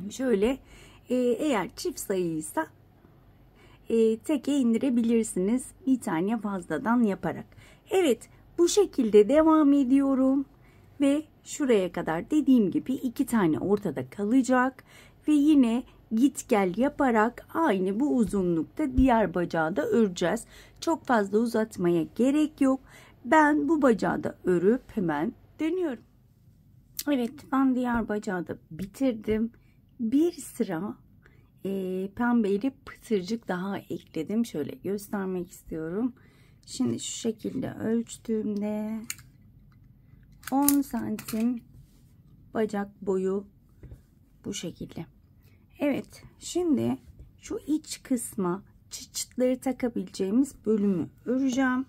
Şöyle eğer çift sayıysa teke indirebilirsiniz bir tane fazladan yaparak. Evet, bu şekilde devam ediyorum ve şuraya kadar dediğim gibi 2 tane ortada kalacak ve yine git gel yaparak aynı bu uzunlukta diğer bacağı da öreceğiz. Çok fazla uzatmaya gerek yok. Ben bu bacağı da örüp hemen dönüyorum. Evet, ben diğer bacağı da bitirdim. Bir sıra pembeli pıtırcık daha ekledim. Şöyle göstermek istiyorum. Şimdi şu şekilde ölçtüğümde 10 santim bacak boyu bu şekilde. Evet, şimdi şu iç kısma çıt çıtları takabileceğimiz bölümü öreceğim.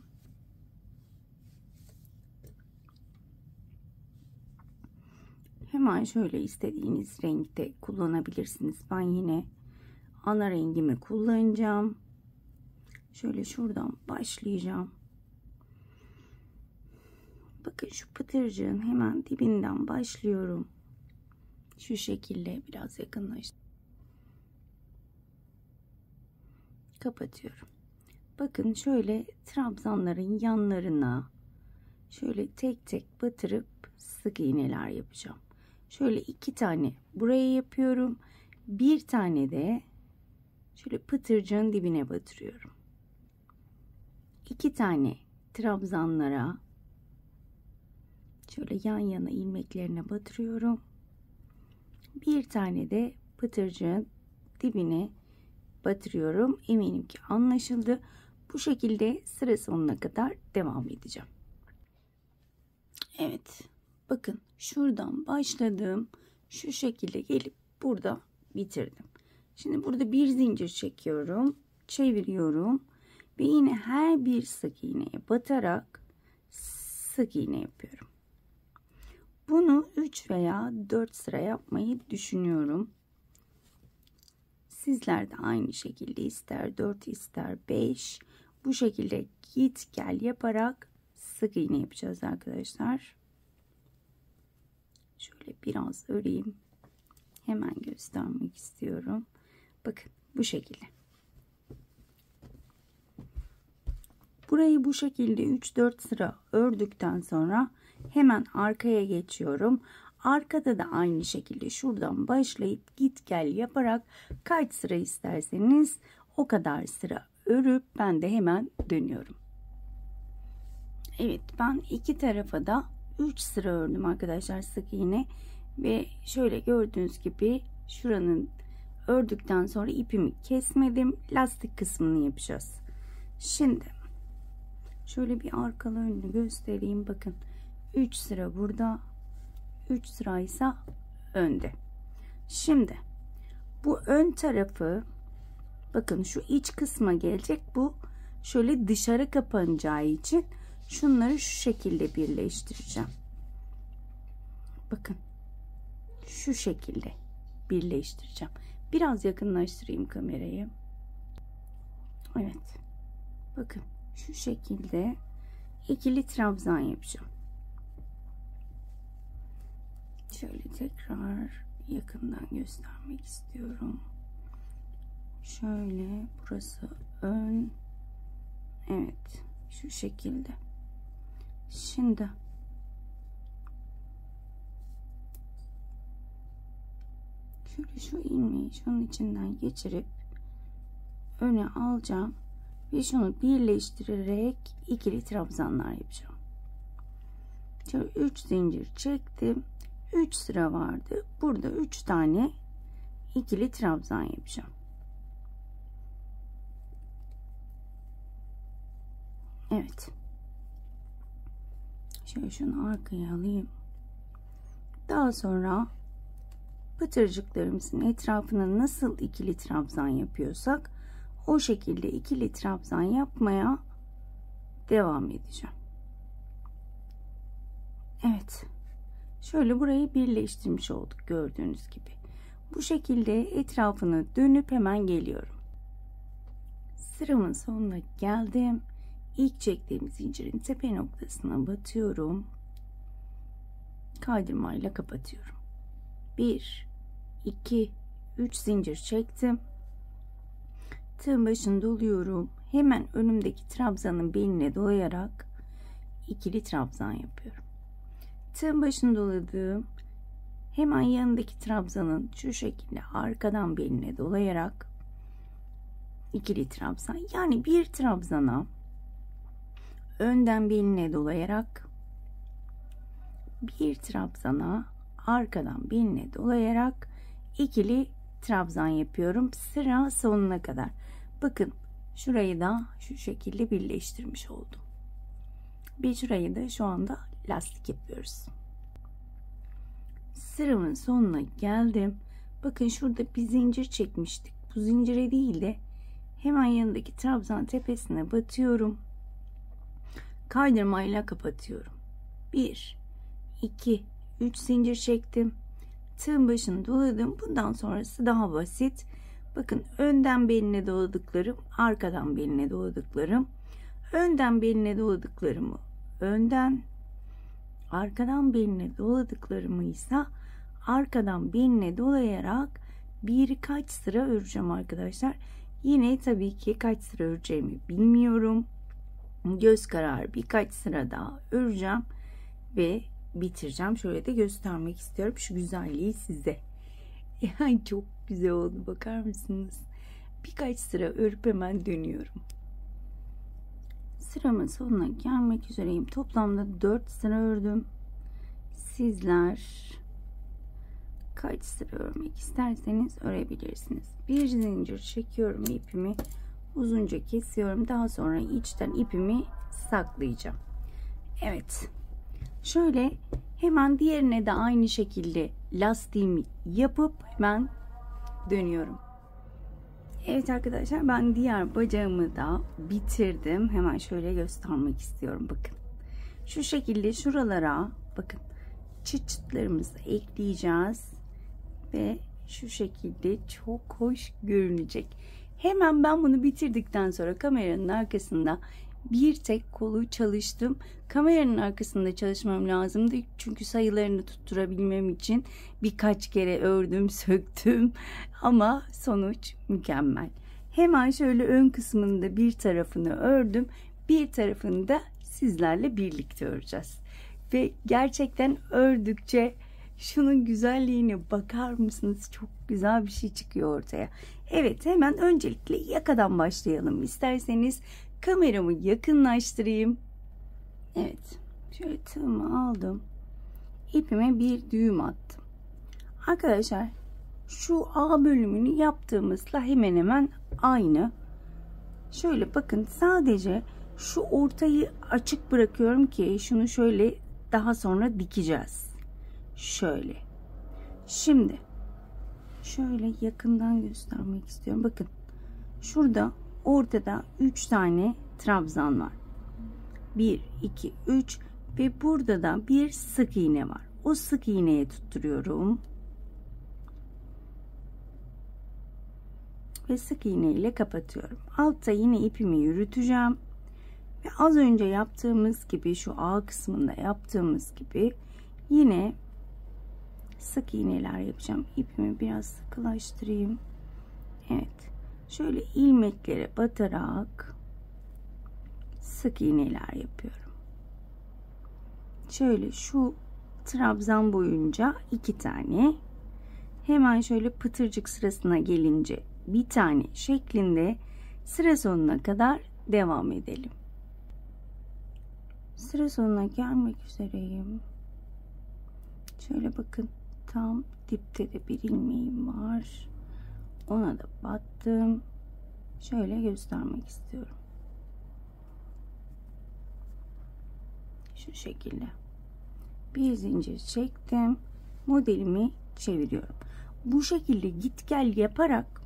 Hemen şöyle istediğiniz renkte kullanabilirsiniz. Ben yine ana rengimi kullanacağım. Şöyle şuradan başlayacağım. Bakın şu pıtırcığın hemen dibinden başlıyorum. Şu şekilde biraz yakınlaştım. Kapatıyorum. Bakın şöyle trabzanların yanlarına şöyle tek tek batırıp sık iğneler yapacağım. Şöyle 2 tane buraya yapıyorum. Bir tane de şöyle pıtırcığın dibine batırıyorum. 2 tane trabzanlara şöyle yan yana ilmeklerine batırıyorum. Bir tane de pıtırcığın dibine batırıyorum. Eminim ki anlaşıldı. Bu şekilde sıra sonuna kadar devam edeceğim. Evet. Bakın şuradan başladım. Şu şekilde gelip burada bitirdim. Şimdi burada bir zincir çekiyorum. Çeviriyorum. Ve yine her bir sık iğneye batarak sık iğne yapıyorum. Bunu 3 veya 4 sıra yapmayı düşünüyorum. Sizler de aynı şekilde ister 4 ister 5 bu şekilde git gel yaparak sık iğne yapacağız arkadaşlar. Şöyle biraz öreyim. Hemen göstermek istiyorum. Bakın bu şekilde. Burayı bu şekilde 3-4 sıra ördükten sonra hemen arkaya geçiyorum. Arkada da aynı şekilde şuradan başlayıp git gel yaparak kaç sıra isterseniz o kadar sıra örüp ben de hemen dönüyorum. Evet, ben iki tarafa da 3 sıra ördüm arkadaşlar sık iğne ve şöyle gördüğünüz gibi şuranın ördükten sonra ipimi kesmedim, lastik kısmını yapacağız. Şimdi şöyle bir arkalı önlü göstereyim. Bakın 3 sıra burada, 3 sıra ise önde. Şimdi bu ön tarafı bakın şu iç kısma gelecek, bu şöyle dışarı kapanacağı için şunları şu şekilde birleştireceğim. Bakın şu şekilde birleştireceğim. Biraz yakınlaştırayım kamerayı. Evet, bakın şu şekilde ikili trabzan yapacağım. Şöyle tekrar yakından göstermek istiyorum. Şöyle burası ön. Evet, şu şekilde. Şimdi şöyle şu ilmeği şunun içinden geçirip öne alacağım ve şunu birleştirerek ikili trabzanlar yapacağım. Şöyle 3 zincir çektim. 3 sıra vardı. Burada 3 tane ikili trabzan yapacağım. Evet. Şöyle şunu arkaya alayım. Daha sonra pıtırcıklarımızın etrafına nasıl ikili trabzan yapıyorsak o şekilde ikili trabzan yapmaya devam edeceğim. Evet. Şöyle burayı birleştirmiş olduk gördüğünüz gibi. Bu şekilde etrafını dönüp hemen geliyorum. Sıramın sonuna geldim. İlk çektiğim zincirin tepe noktasına batıyorum. Kaydırmayla kapatıyorum. 1, 2, 3 zincir çektim. Tığın başını doluyorum. Hemen önümdeki trabzanın beline dolayarak ikili trabzan yapıyorum. Tığın başını doladım. Hemen yanındaki trabzanın şu şekilde arkadan beline dolayarak ikili trabzan. Yani bir trabzana önden beline dolayarak bir trabzana, arkadan beline dolayarak ikili trabzan yapıyorum sıra sonuna kadar. Bakın şurayı da şu şekilde birleştirmiş oldum. Bir şurayı da şu anda lastik yapıyoruz. Sıramın sonuna geldim. Bakın şurada bir zincir çekmiştik. Bu zincire değil de hemen yanındaki trabzan tepesine batıyorum. Kaydırmayla kapatıyorum. 1, 2, 3 zincir çektim. Tığın başını doladım. Bundan sonrası daha basit. Bakın önden beline doladıklarım, arkadan beline doladıklarım. Önden beline doladıklarımı önden, arkadan beline doladıklarımı ise arkadan beline dolayarak birkaç sıra öreceğim arkadaşlar. Yine tabii ki kaç sıra öreceğimi bilmiyorum. Göz kararı birkaç sıra daha öreceğim ve bitireceğim. Şöyle de göstermek istiyorum şu güzelliği size. Yani çok güzel oldu, bakar mısınız? Birkaç sıra örüp hemen dönüyorum. Sıramın sonuna gelmek üzereyim. Toplamda 4 sıra ördüm. Sizler kaç sıra örmek isterseniz örebilirsiniz. Bir zincir çekiyorum, ipimi uzunca kesiyorum. Daha sonra içten ipimi saklayacağım. Evet. Şöyle hemen diğerine de aynı şekilde lastiğimi yapıp hemen dönüyorum. Evet arkadaşlar, ben diğer bacağımı da bitirdim. Hemen şöyle göstermek istiyorum. Bakın. Şu şekilde şuralara bakın çıt çıtlarımızı ekleyeceğiz. Ve şu şekilde çok hoş görünecek. Hemen ben bunu bitirdikten sonra kameranın arkasında bir tek kolu çalıştım. Kameranın arkasında çalışmam lazımdı. Çünkü sayılarını tutturabilmem için birkaç kere ördüm, söktüm. Ama sonuç mükemmel. Hemen şöyle ön kısmında bir tarafını ördüm. Bir tarafını da sizlerle birlikte öreceğiz. Ve gerçekten ördükçe şunun güzelliğine bakar mısınız? Çok güzel bir şey çıkıyor ortaya. Evet, hemen öncelikle yakadan başlayalım. İsterseniz kameramı yakınlaştırayım. Evet, şöyle tığımı aldım. İpime bir düğüm attım. Arkadaşlar şu A bölümünü yaptığımızla hemen hemen aynı. Şöyle bakın, sadece şu ortayı açık bırakıyorum ki şunu şöyle daha sonra dikeceğiz. Şöyle. Şimdi şöyle yakından göstermek istiyorum. Bakın şurada ortada 3 tane trabzan var. 1, 2, 3 ve burada da bir sık iğne var. O sık iğneye tutturuyorum. Ve sık iğne ile kapatıyorum. Altta yine ipimi yürüteceğim. Ve az önce yaptığımız gibi, şu A kısmında yaptığımız gibi yine sık iğneler yapacağım. İpimi biraz sıkılaştırayım. Evet. Şöyle ilmeklere batarak sık iğneler yapıyorum. Şöyle şu trabzan boyunca 2 tane. Hemen şöyle pıtırcık sırasına gelince bir tane şeklinde sıra sonuna kadar devam edelim. Sıra sonuna gelmek üzereyim. Şöyle bakın, tam dipte de bir ilmeğim var. Ona da battım. Şöyle göstermek istiyorum. Şu şekilde. Bir zincir çektim. Modelimi çeviriyorum. Bu şekilde git gel yaparak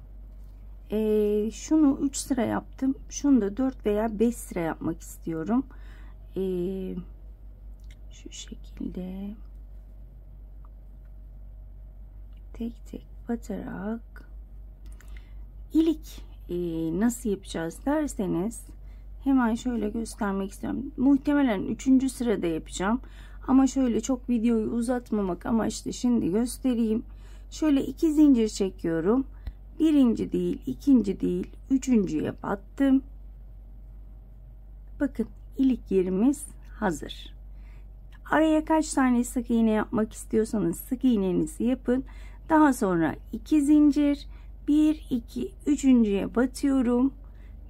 şunu 3 sıra yaptım. Şunu da 4 veya 5 sıra yapmak istiyorum. Şu şekilde tek tek batarak ilik nasıl yapacağız derseniz hemen şöyle göstermek istiyorum. Muhtemelen 3. sırada yapacağım. Ama şöyle çok videoyu uzatmamak amaçlı şimdi göstereyim. Şöyle 2 zincir çekiyorum. Birinci değil, ikinci değil, üçüncüye battım. Bakın, ilik yerimiz hazır. Araya kaç tane sık iğne yapmak istiyorsanız sık iğnenizi yapın. Daha sonra 2 zincir, 1, 2, üçüncüye batıyorum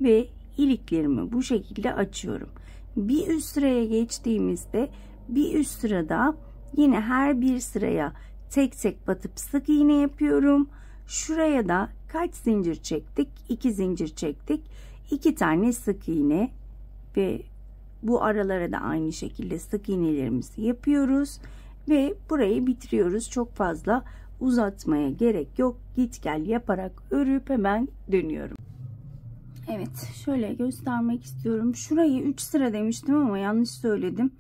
ve iliklerimi bu şekilde açıyorum. Bir üst sıraya geçtiğimizde bir üst sırada yine her bir sıraya tek tek batıp sık iğne yapıyorum. Şuraya da kaç zincir çektik? 2 zincir çektik. 2 tane sık iğne ve bu aralara da aynı şekilde sık iğnelerimizi yapıyoruz ve burayı bitiriyoruz. Çok fazla uzatmaya gerek yok. Git gel yaparak örüp hemen dönüyorum. Evet, şöyle göstermek istiyorum. Şurayı 3 sıra demiştim ama yanlış söyledim.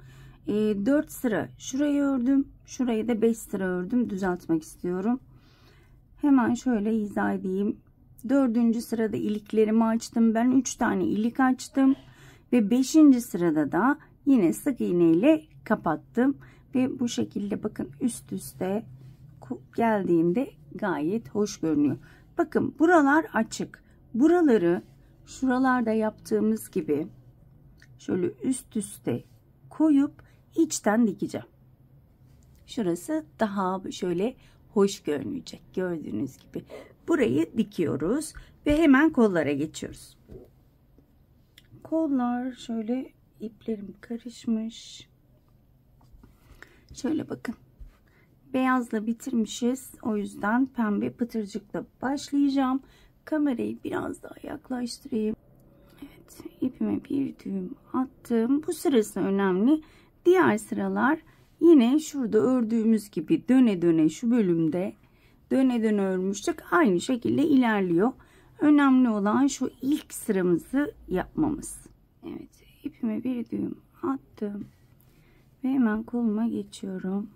4 sıra şurayı ördüm. Şurayı da 5 sıra ördüm. Düzeltmek istiyorum. Hemen şöyle izah edeyim. 4. sırada iliklerimi açtım. Ben 3 tane ilik açtım. Ve 5. sırada da yine sık iğne ile kapattım. Ve bu şekilde bakın üst üste geldiğinde gayet hoş görünüyor. Bakın buralar açık. Buraları şuralarda yaptığımız gibi şöyle üst üste koyup içten dikeceğim. Şurası daha şöyle hoş görünecek. Gördüğünüz gibi. Burayı dikiyoruz ve hemen kollara geçiyoruz. Kollar şöyle iplerim karışmış. Şöyle bakın. Beyazla bitirmişiz. O yüzden pembe pıtırcıkla başlayacağım. Kamerayı biraz daha yaklaştırayım. Evet, ipime bir düğüm attım. Bu sırası önemli. Diğer sıralar yine şurada ördüğümüz gibi döne döne şu bölümde döne döne örmüştük. Aynı şekilde ilerliyor. Önemli olan şu ilk sıramızı yapmamız. Evet, ipime bir düğüm attım. Ve hemen koluma geçiyorum.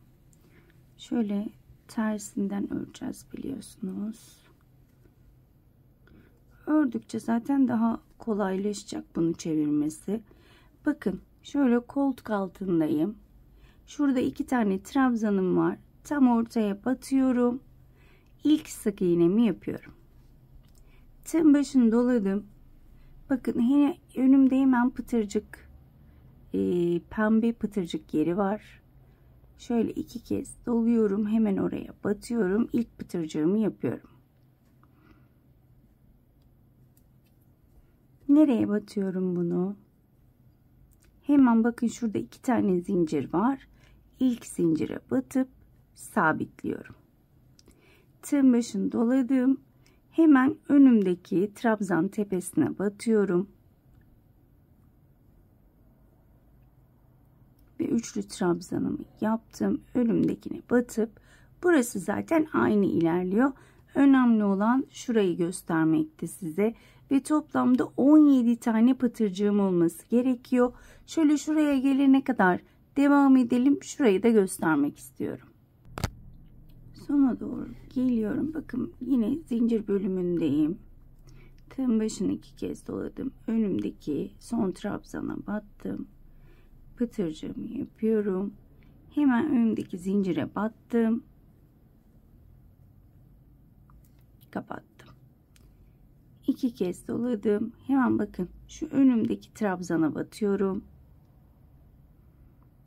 Şöyle tersinden öreceğiz biliyorsunuz. Ördükçe zaten daha kolaylaşacak bunu çevirmesi. Bakın şöyle koltuk altındayım. Şurada 2 tane trabzanım var. Tam ortaya batıyorum. İlk sık iğnemi yapıyorum. Tığın başını doladım. Bakın önümde hemen pıtırcık pembe pıtırcık yeri var. Şöyle 2 kez doluyorum. Hemen oraya batıyorum. İlk pıtırcığımı yapıyorum. Nereye batıyorum bunu? Hemen bakın şurada 2 tane zincir var. İlk zincire batıp sabitliyorum. Tığın başını doladım. Hemen önümdeki trabzan tepesine batıyorum. Ve üçlü trabzanımı yaptım. Önümdekine batıp burası zaten aynı ilerliyor. Önemli olan şurayı göstermekte size. Ve toplamda 17 tane pıtırcığım olması gerekiyor. Şöyle şuraya gelene kadar devam edelim. Şurayı da göstermek istiyorum. Sona doğru geliyorum. Bakın yine zincir bölümündeyim. Tığın başını 2 kez doladım. Önümdeki son trabzana battım. Pıtırcığımı yapıyorum. Hemen önümdeki zincire battım. Kapattım. 2 kez doladım. Hemen bakın şu önümdeki trabzana batıyorum.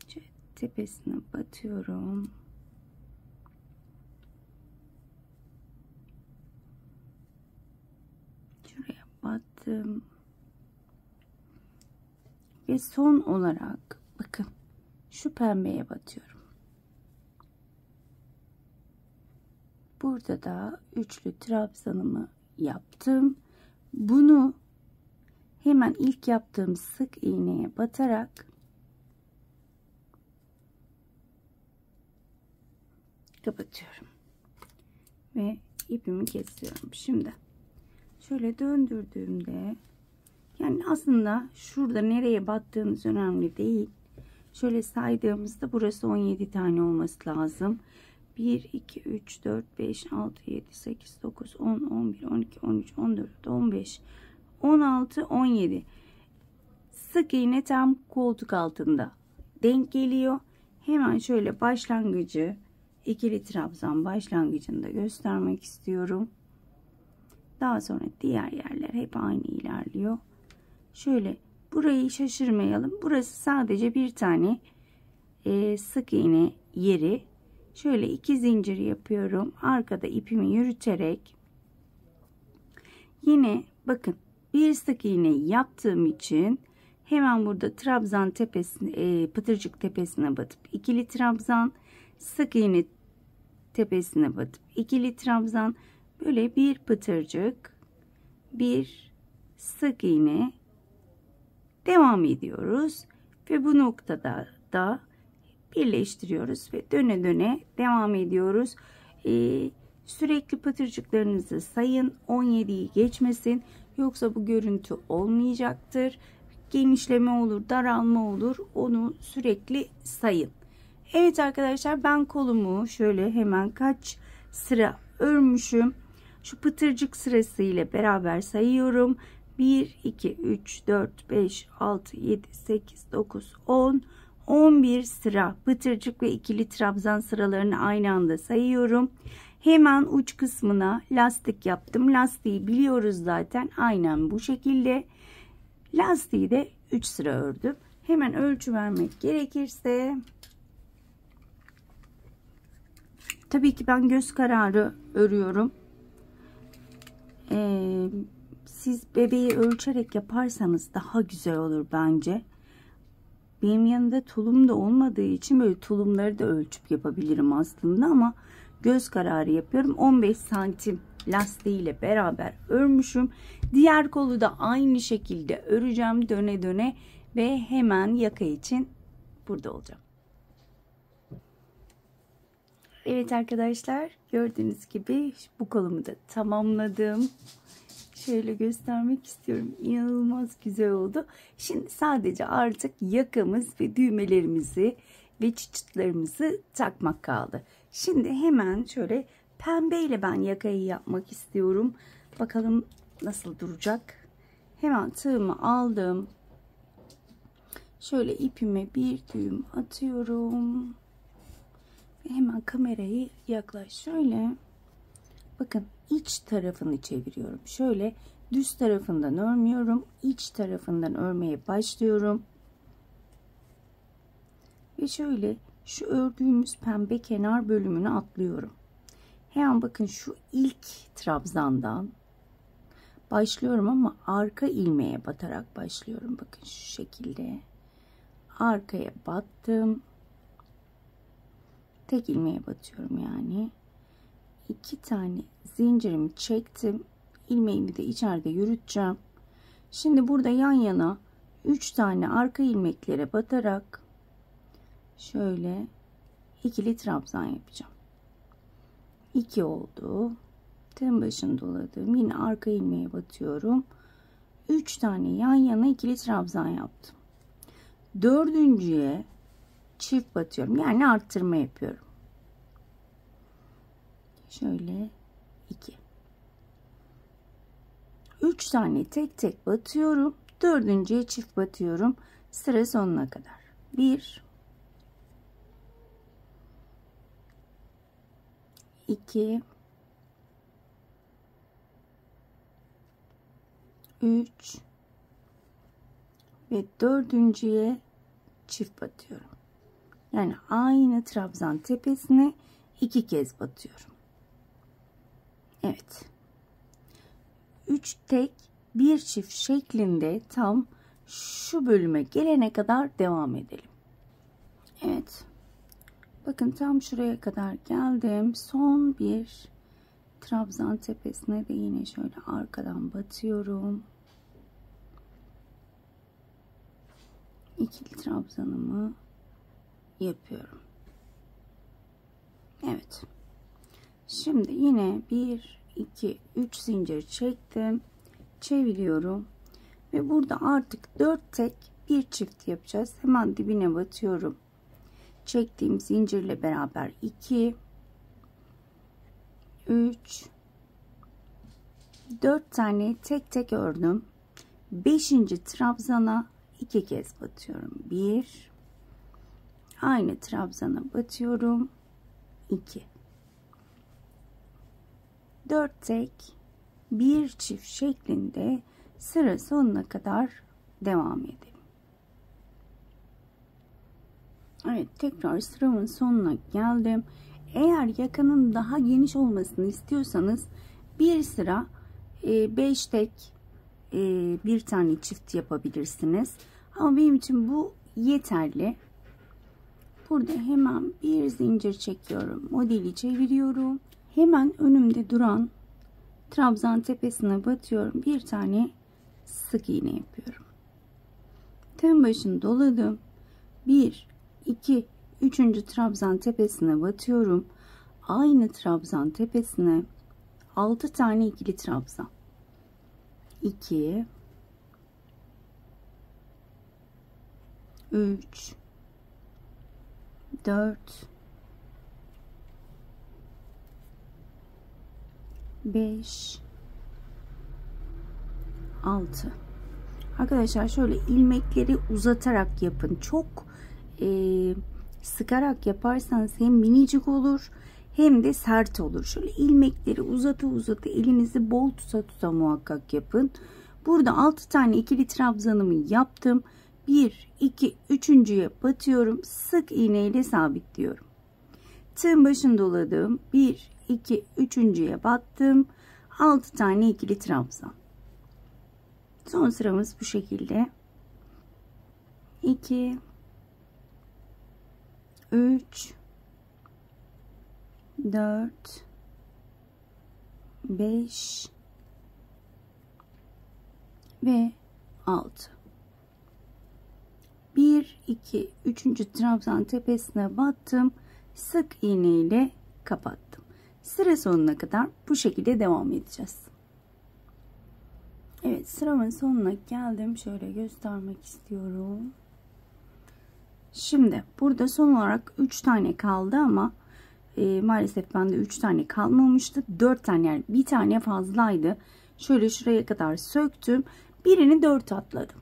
Şöyle tepesine batıyorum. Şuraya battım. Ve son olarak bakın şu pembeye batıyorum. Burada da üçlü trabzanımı yaptım. Bunu hemen ilk yaptığım sık iğneye batarak kapatıyorum. Ve ipimi kesiyorum. Şimdi şöyle döndürdüğümde yani aslında şurada nereye battığınız önemli değil. Şöyle saydığımızda burası 17 tane olması lazım. 1, 2, 3, 4, 5, 6, 7, 8, 9, 10, 11, 12, 13, 14, 15, 16, 17. Sık iğne tam koltuk altında denk geliyor. Hemen şöyle başlangıcı ikili trabzan başlangıcını da göstermek istiyorum. Daha sonra diğer yerler hep aynı ilerliyor. Şöyle burayı şaşırmayalım. Burası sadece bir tane sık iğne yeri. Şöyle 2 zincir yapıyorum. Arkada ipimi yürüterek yine bakın bir sık iğne yaptığım için Hemen burada trabzan tepesine, pıtırcık tepesine batıp ikili trabzan, sık iğne tepesine batıp ikili trabzan, böyle bir pıtırcık, bir sık iğne devam ediyoruz ve bu noktada da birleştiriyoruz ve döne döne devam ediyoruz. Sürekli pıtırcıklarınızı sayın, 17'yi geçmesin, yoksa bu görüntü olmayacaktır. Genişleme olur, daralma olur, onu sürekli sayın. Evet arkadaşlar, ben kolumu şöyle hemen kaç sıra örmüşüm, şu pıtırcık sırası ile beraber sayıyorum. 1 2 3 4 5 6 7 8 9 10 11 sıra pıtırcık ve ikili trabzan sıralarını aynı anda sayıyorum. Hemen uç kısmına lastik yaptım. Lastiği biliyoruz zaten, aynen bu şekilde. Lastiği de 3 sıra ördüm. Hemen ölçü vermek gerekirse, tabii ki ben göz kararı örüyorum. Siz bebeği ölçerek yaparsanız daha güzel olur bence. Benim yanında tulum da olmadığı için böyle tulumları da ölçüp yapabilirim aslında, ama göz kararı yapıyorum. 15 santim lastiği ile beraber örmüşüm. Diğer kolu da aynı şekilde öreceğim döne döne ve hemen yaka için burada olacağım. Evet arkadaşlar, gördüğünüz gibi bu kolumu da tamamladım. Şöyle göstermek istiyorum. İnanılmaz güzel oldu. Şimdi sadece artık yakamız ve düğmelerimizi ve çıçıtlarımızı takmak kaldı. Şimdi hemen şöyle pembeyle ben yakayı yapmak istiyorum. Bakalım nasıl duracak. Hemen tığımı aldım. Şöyle ipime bir düğüm atıyorum. Ve hemen kamerayı yaklaş. Şöyle bakın, iç tarafını çeviriyorum. Şöyle düz tarafından örmüyorum. İç tarafından örmeye başlıyorum. Ve şöyle şu ördüğümüz pembe kenar bölümünü atlıyorum. Hemen bakın, şu ilk trabzandan başlıyorum ama arka ilmeğe batarak başlıyorum. Bakın şu şekilde arkaya battım. Tek ilmeğe batıyorum yani. 2 tane zincirimi çektim. İlmeğimi de içeride yürüteceğim. Şimdi burada yan yana 3 tane arka ilmeklere batarak şöyle ikili trabzan yapacağım. 2 oldu. Tığın başını doladım. Yine arka ilmeğe batıyorum. 3 tane yan yana ikili trabzan yaptım. Dördüncüye çift batıyorum. Yani arttırma yapıyorum. Şöyle 2. 3 tane tek tek batıyorum. Dördüncüye çift batıyorum. Sıra sonuna kadar. 1 2 3 ve dördüncüye çift batıyorum. Yani aynı trabzan tepesine 2 kez batıyorum. Evet. 3 tek 1 çift şeklinde tam şu bölüme gelene kadar devam edelim. Evet. Bakın tam şuraya kadar geldim. Son bir trabzan tepesine de yine şöyle arkadan batıyorum. İkili trabzanımı yapıyorum. Evet. Şimdi yine 1 2 3 zincir çektim. Çeviriyorum. Ve burada artık 4 tek bir çift yapacağız. Hemen dibine batıyorum. Çektiğim zincirle beraber 2 3 4 tane tek tek ördüm. 5. trabzana 2 kez batıyorum. 1 aynı trabzana batıyorum. 2 4 tek bir çift şeklinde sıra sonuna kadar devam edelim. Evet, tekrar sıramın sonuna geldim. Eğer yakanın daha geniş olmasını istiyorsanız bir sıra 5 tek bir tane çift yapabilirsiniz. Ama benim için bu yeterli. Burada hemen bir zincir çekiyorum. Modeli çeviriyorum. Hemen önümde duran trabzan tepesine batıyorum. Bir tane sık iğne yapıyorum. Tığın başını doladım. 1, 2, 3. trabzan tepesine batıyorum. Aynı trabzan tepesine 6 tane ikili trabzan. 2, 3, 4, 5, 6. Arkadaşlar şöyle ilmekleri uzatarak yapın. Çok sıkarak yaparsanız hem minicik olur hem de sert olur. Şöyle ilmekleri uzata uzata elinizi bol tuta muhakkak yapın. Burada 6 tane ikili trabzanımı yaptım. 1, 2, 3.'ye batıyorum. Sık iğne ile sabitliyorum. Tığın başını doladım. 1, 2, 3.'ye battım. 6 tane ikili trabzan. Son sıramız bu şekilde. 2, 3, 4, 5 ve 6. 1, 2, 3. trabzan tepesine battım. Sık iğne ile kapattım. Sıra sonuna kadar bu şekilde devam edeceğiz. Evet, sıramın sonuna geldim. Şöyle göstermek istiyorum. Şimdi burada son olarak 3 tane kaldı ama maalesef bende 3 tane kalmamıştı. 4 tane, yani bir tane fazlaydı. Şöyle şuraya kadar söktüm. Birini 4 atladım.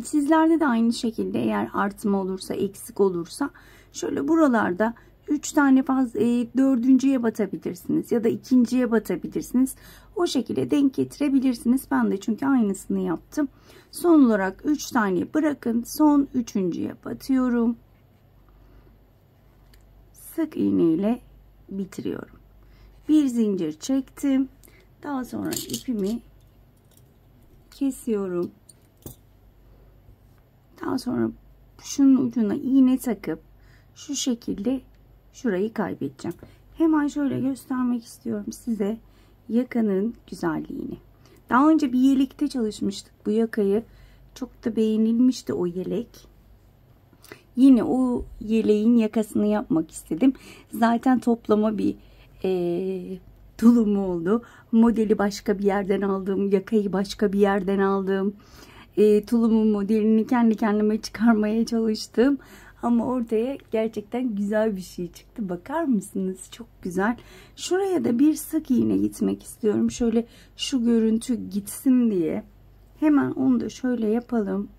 Sizlerde de aynı şekilde eğer artma olursa, eksik olursa şöyle buralarda 3 tane fazla 4.'ye batabilirsiniz ya da 2.'ye batabilirsiniz. O şekilde denk getirebilirsiniz. Ben de çünkü aynısını yaptım. Son olarak 3 tane bırakın. Son 3.'ye batıyorum. Sık iğne ile bitiriyorum. Bir zincir çektim. Daha sonra ipimi kesiyorum. Daha sonra şunun ucuna iğne takıp şu şekilde şurayı kaybedeceğim. Hemen şöyle göstermek istiyorum size yakanın güzelliğini. Daha önce bir yelekte çalışmıştık bu yakayı. Çok da beğenilmişti o yelek. Yine o yeleğin yakasını yapmak istedim. Zaten toplama bir tulum oldu. Modeli başka bir yerden aldım. Yakayı başka bir yerden aldım. Tulumun modelini kendi kendime çıkarmaya çalıştım. Ama ortaya gerçekten güzel bir şey çıktı. Bakar mısınız? Çok güzel. Şuraya da bir sık iğne gitmek istiyorum. Şöyle şu görüntü gitsin diye. Hemen onu da şöyle yapalım.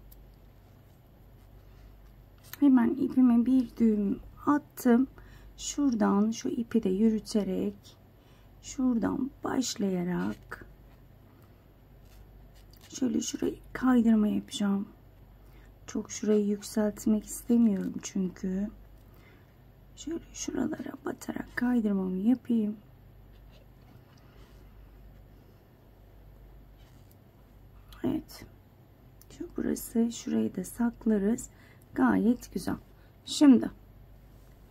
Hemen ipime bir düğüm attım. Şuradan şu ipi de yürüterek şuradan başlayarak şöyle şurayı kaydırma yapacağım. Çok şurayı yükseltmek istemiyorum çünkü. Şöyle şuralara batarak kaydırmamı yapayım. Evet. Şu burası, şurayı da saklarız. Gayet güzel. Şimdi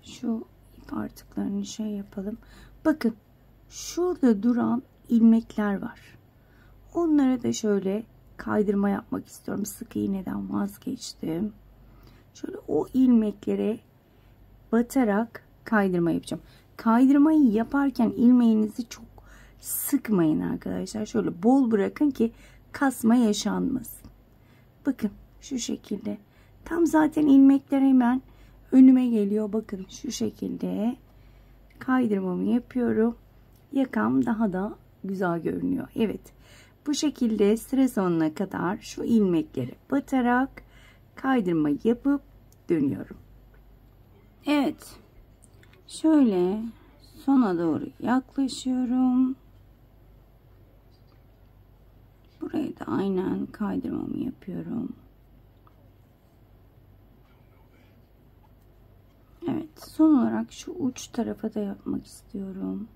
şu ip artıklarını şey yapalım. Bakın şurada duran ilmekler var. Onlara da şöyle kaydırma yapmak istiyorum. Sık iğneden vazgeçtim. Şöyle o ilmeklere batarak kaydırma yapacağım. Kaydırmayı yaparken ilmeğinizi çok sıkmayın arkadaşlar. Şöyle bol bırakın ki kasma yaşanmasın. Bakın şu şekilde. Tam zaten ilmekler hemen önüme geliyor. Bakın şu şekilde kaydırmamı yapıyorum. Yakam daha da güzel görünüyor. Evet. Bu şekilde sıra sonuna kadar şu ilmekleri batarak kaydırma yapıp dönüyorum. Evet. Şöyle sona doğru yaklaşıyorum. Burayı da aynen kaydırmamı yapıyorum. Evet. Son olarak şu uç tarafa da yapmak istiyorum.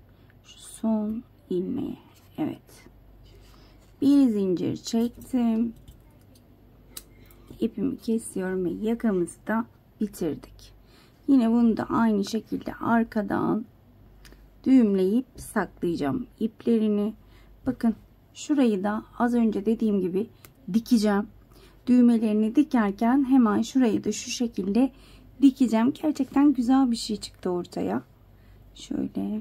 Şu son ilmeği. Evet. Bir zincir çektim. ipimi kesiyorum ve yakamızı da bitirdik. Yine bunu da aynı şekilde arkadan düğümleyip saklayacağım iplerini. Bakın şurayı da az önce dediğim gibi dikeceğim. Düğmelerini dikerken hemen şurayı da şu şekilde dikeceğim. Gerçekten güzel bir şey çıktı ortaya. Şöyle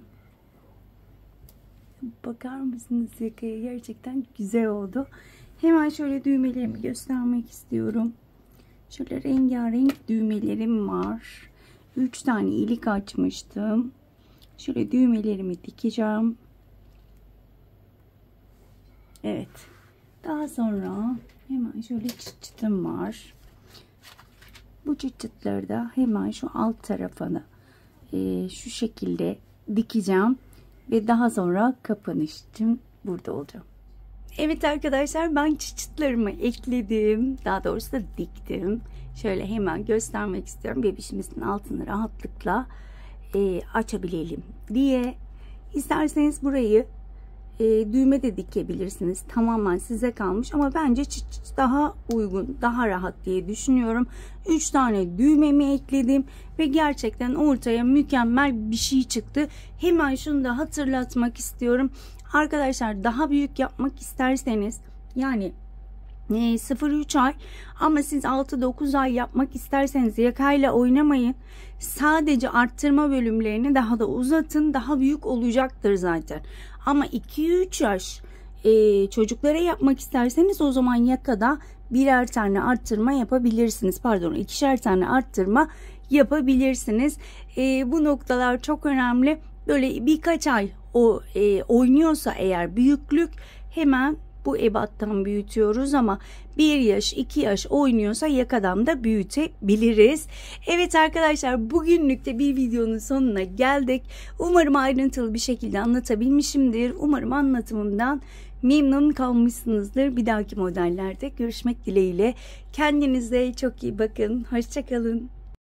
bakar mısınız yakaya? Gerçekten güzel oldu. Hemen şöyle düğmelerimi göstermek istiyorum. Şöyle rengarenk düğmelerim var. 3 tane ilik açmıştım. Şöyle düğmelerimi dikeceğim. Evet. Daha sonra hemen şöyle çıt çıtım var. Bu çıt çıtları da hemen şu alt tarafını şu şekilde dikeceğim. Ve daha sonra kapanış için burada olacağım. Evet arkadaşlar, ben çıt çıtlarımı ekledim. Daha doğrusu da diktim. Şöyle hemen göstermek istiyorum. Bebişimizin altını rahatlıkla açabilelim diye. İsterseniz burayı düğme de dikebilirsiniz. Tamamen size kalmış ama bence çıt çıt daha uygun, daha rahat diye düşünüyorum. 3 tane düğmemi ekledim ve gerçekten ortaya mükemmel bir şey çıktı. Hemen şunu da hatırlatmak istiyorum. Arkadaşlar, daha büyük yapmak isterseniz, yani 0-3 ay ama siz 6-9 ay yapmak isterseniz yakayla oynamayın. Sadece arttırma bölümlerini daha da uzatın. Daha büyük olacaktır zaten. Ama 2-3 yaş çocuklara yapmak isterseniz o zaman yakada birer tane arttırma yapabilirsiniz. Pardon, 2'şer tane arttırma yapabilirsiniz. Bu noktalar çok önemli. Böyle birkaç ay oynuyorsa eğer büyüklük, hemen bu ebattan büyütüyoruz ama 1 yaş 2 yaş oynuyorsa yakadan da büyütebiliriz. Evet arkadaşlar, bugünlük de bir videonun sonuna geldik. Umarım ayrıntılı bir şekilde anlatabilmişimdir. Umarım anlatımımdan memnun kalmışsınızdır. Bir dahaki modellerde görüşmek dileğiyle. Kendinize çok iyi bakın. Hoşça kalın.